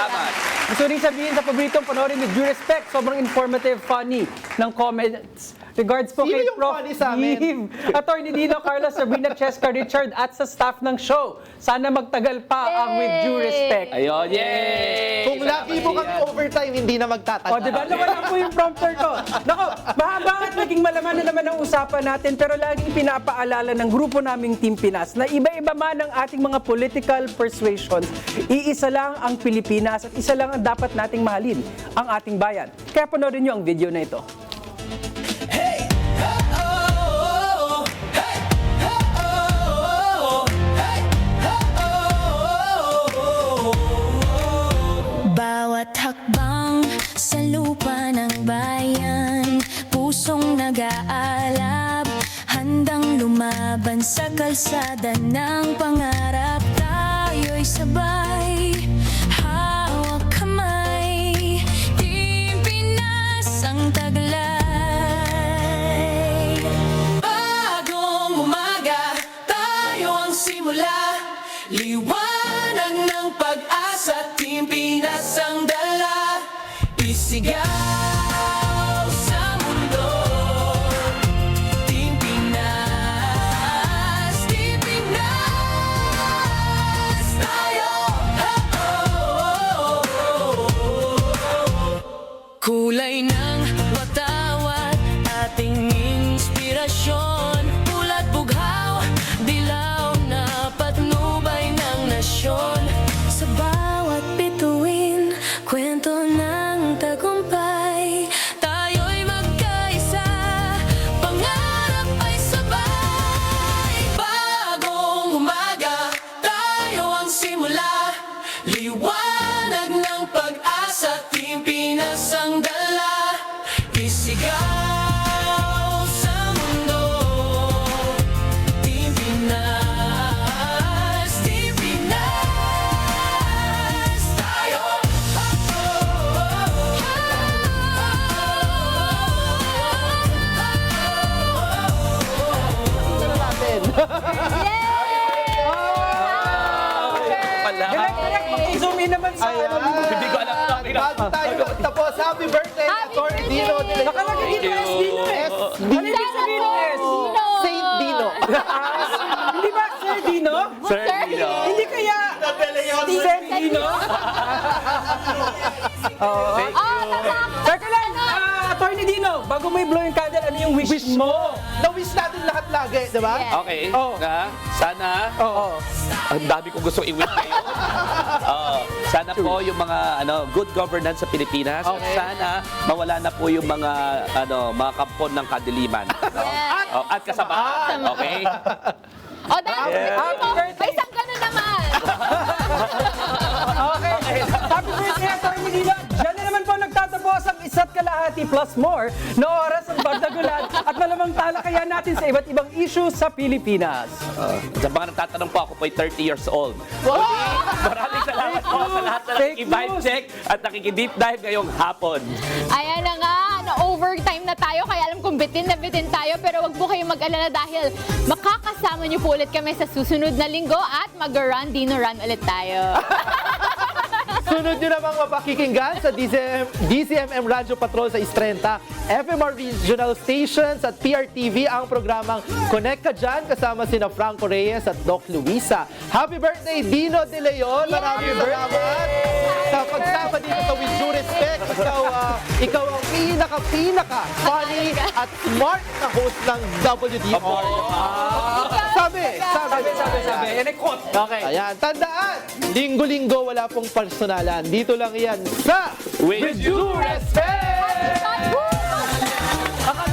[SPEAKER 3] Gusto rin sabihin sa paboritong panoorin with due respect. Sobrang informative, funny ng comments. Regards po
[SPEAKER 5] Sino
[SPEAKER 3] kay
[SPEAKER 5] yung
[SPEAKER 3] Prof.
[SPEAKER 5] funny sa amin?
[SPEAKER 3] Yves, Attorney Dino, Carla, Sabrina, Cheska, Richard, at sa staff ng show. Sana magtagal pa ang with due respect.
[SPEAKER 6] Ayun, yay!
[SPEAKER 5] Kung lagi mo kami overtime, hindi na magtatagal.
[SPEAKER 3] O, diba? Nawala po yung prompter ko. Nako, mahaba at naging malaman na naman ang usapan natin, pero laging pinapaalala ng grupo naming Team Pinas na iba-iba man ang ating mga political persuasions, iisa lang ang Pilipinas at isa lang ang dapat nating mahalin, ang ating bayan. Kaya panoorin nyo ang video na ito.
[SPEAKER 10] Bawat hakbang sa lupa ng bayan, pusong nag-aalab, handang lumaban Laban sa kalsada ng pangarap, tayo'y sabay, hawak kamay, Team Pinas ang taglay. Bagong umaga, tayo ang simula, liwanag ng pag-asa, Team Pinas ang dala, isigaw sa mundo. Team Pinas, Team Pinas, tayo. Kulay ng watawat, ating inspirasyon, pula't bughaw, dilaw na patnubay ng nasyon. Sa bawat bituin, kwento ng tagumpay, tayo'y magkaisa, pangarap ay sabay. Bagong umaga, tayo ang simula, liwanag ng pag-asa, Team Pinas ang dala, isigaw sa mundo. Team Pinas, Team Pinas, tayo.
[SPEAKER 6] Pala.
[SPEAKER 3] Direct, mag-zoom in naman sa
[SPEAKER 5] Ayan.
[SPEAKER 6] Hindi ko alam.
[SPEAKER 5] Bago tayo tapos, happy birthday,
[SPEAKER 4] Happy
[SPEAKER 5] Atty. Dino de Leon.
[SPEAKER 3] Nakalagay dito S. Dino eh.
[SPEAKER 5] S.
[SPEAKER 3] Ano ibig sabihin ng S?
[SPEAKER 5] Saint Dino.
[SPEAKER 3] Hindi ba Sir Dino?
[SPEAKER 6] Sir Dino.
[SPEAKER 3] Hindi kaya Sir Dino?
[SPEAKER 6] Thank you.
[SPEAKER 3] Teka lang, Attorney Dino, bago mo i-blow yung candle, ano yung wish mo?
[SPEAKER 5] Na-wish natin lahat lagi, di ba?
[SPEAKER 4] Yes.
[SPEAKER 6] Okay.
[SPEAKER 3] Oh.
[SPEAKER 6] Sana,
[SPEAKER 3] Oo.
[SPEAKER 6] ang dami kong gusto i-wish kayo. Sana po yung mga good governance sa Pilipinas. At sana mawala na po yung mga mga kampon ng kadiliman.
[SPEAKER 4] Yes.
[SPEAKER 6] At kasabahan. Okay?
[SPEAKER 4] O, dahil may isang ganun naman.
[SPEAKER 3] Okay. Happy birthday, Attorney Dino. Diyan na naman po nagtatapos ang isa't kalahati plus more na oras ng Bagdagulan at malamang talakayan natin sa iba't ibang issue sa Pilipinas.
[SPEAKER 6] Sa mga nagtatanong po, ako po'y 30 years old. Maraming salamat po sa lahat na
[SPEAKER 3] Fake
[SPEAKER 6] nakiki-vibe
[SPEAKER 3] news.
[SPEAKER 6] check at nakiki-deep dive ngayong hapon.
[SPEAKER 4] Ayan na nga, na-overtime na tayo, kaya alam kong bitin na bitin tayo, pero wag po kayong mag-alala dahil makakasama niyo po ulit kami sa susunod na linggo at mag-run, Dino Run ulit tayo.
[SPEAKER 5] Sunod nyo namang mapakikinggan sa DZMM Radyo Patrol sa Istrenta, FMR Regional Stations at PRTV ang programang Connect Ka Dyan kasama sina Franco Reyes at Doc Luisa. Happy birthday, Dino de Leon! Maraming salamat sa pagsama dito sa With Due Respect. Ikaw ang pinaka funny at smart na host ng WDR. Sabi.
[SPEAKER 3] Yan ay quote.
[SPEAKER 5] Okay. Ayan, tandaan, linggo-linggo wala pong personalan. Dito lang yan sa
[SPEAKER 6] With
[SPEAKER 5] Due Respect!
[SPEAKER 3] Akala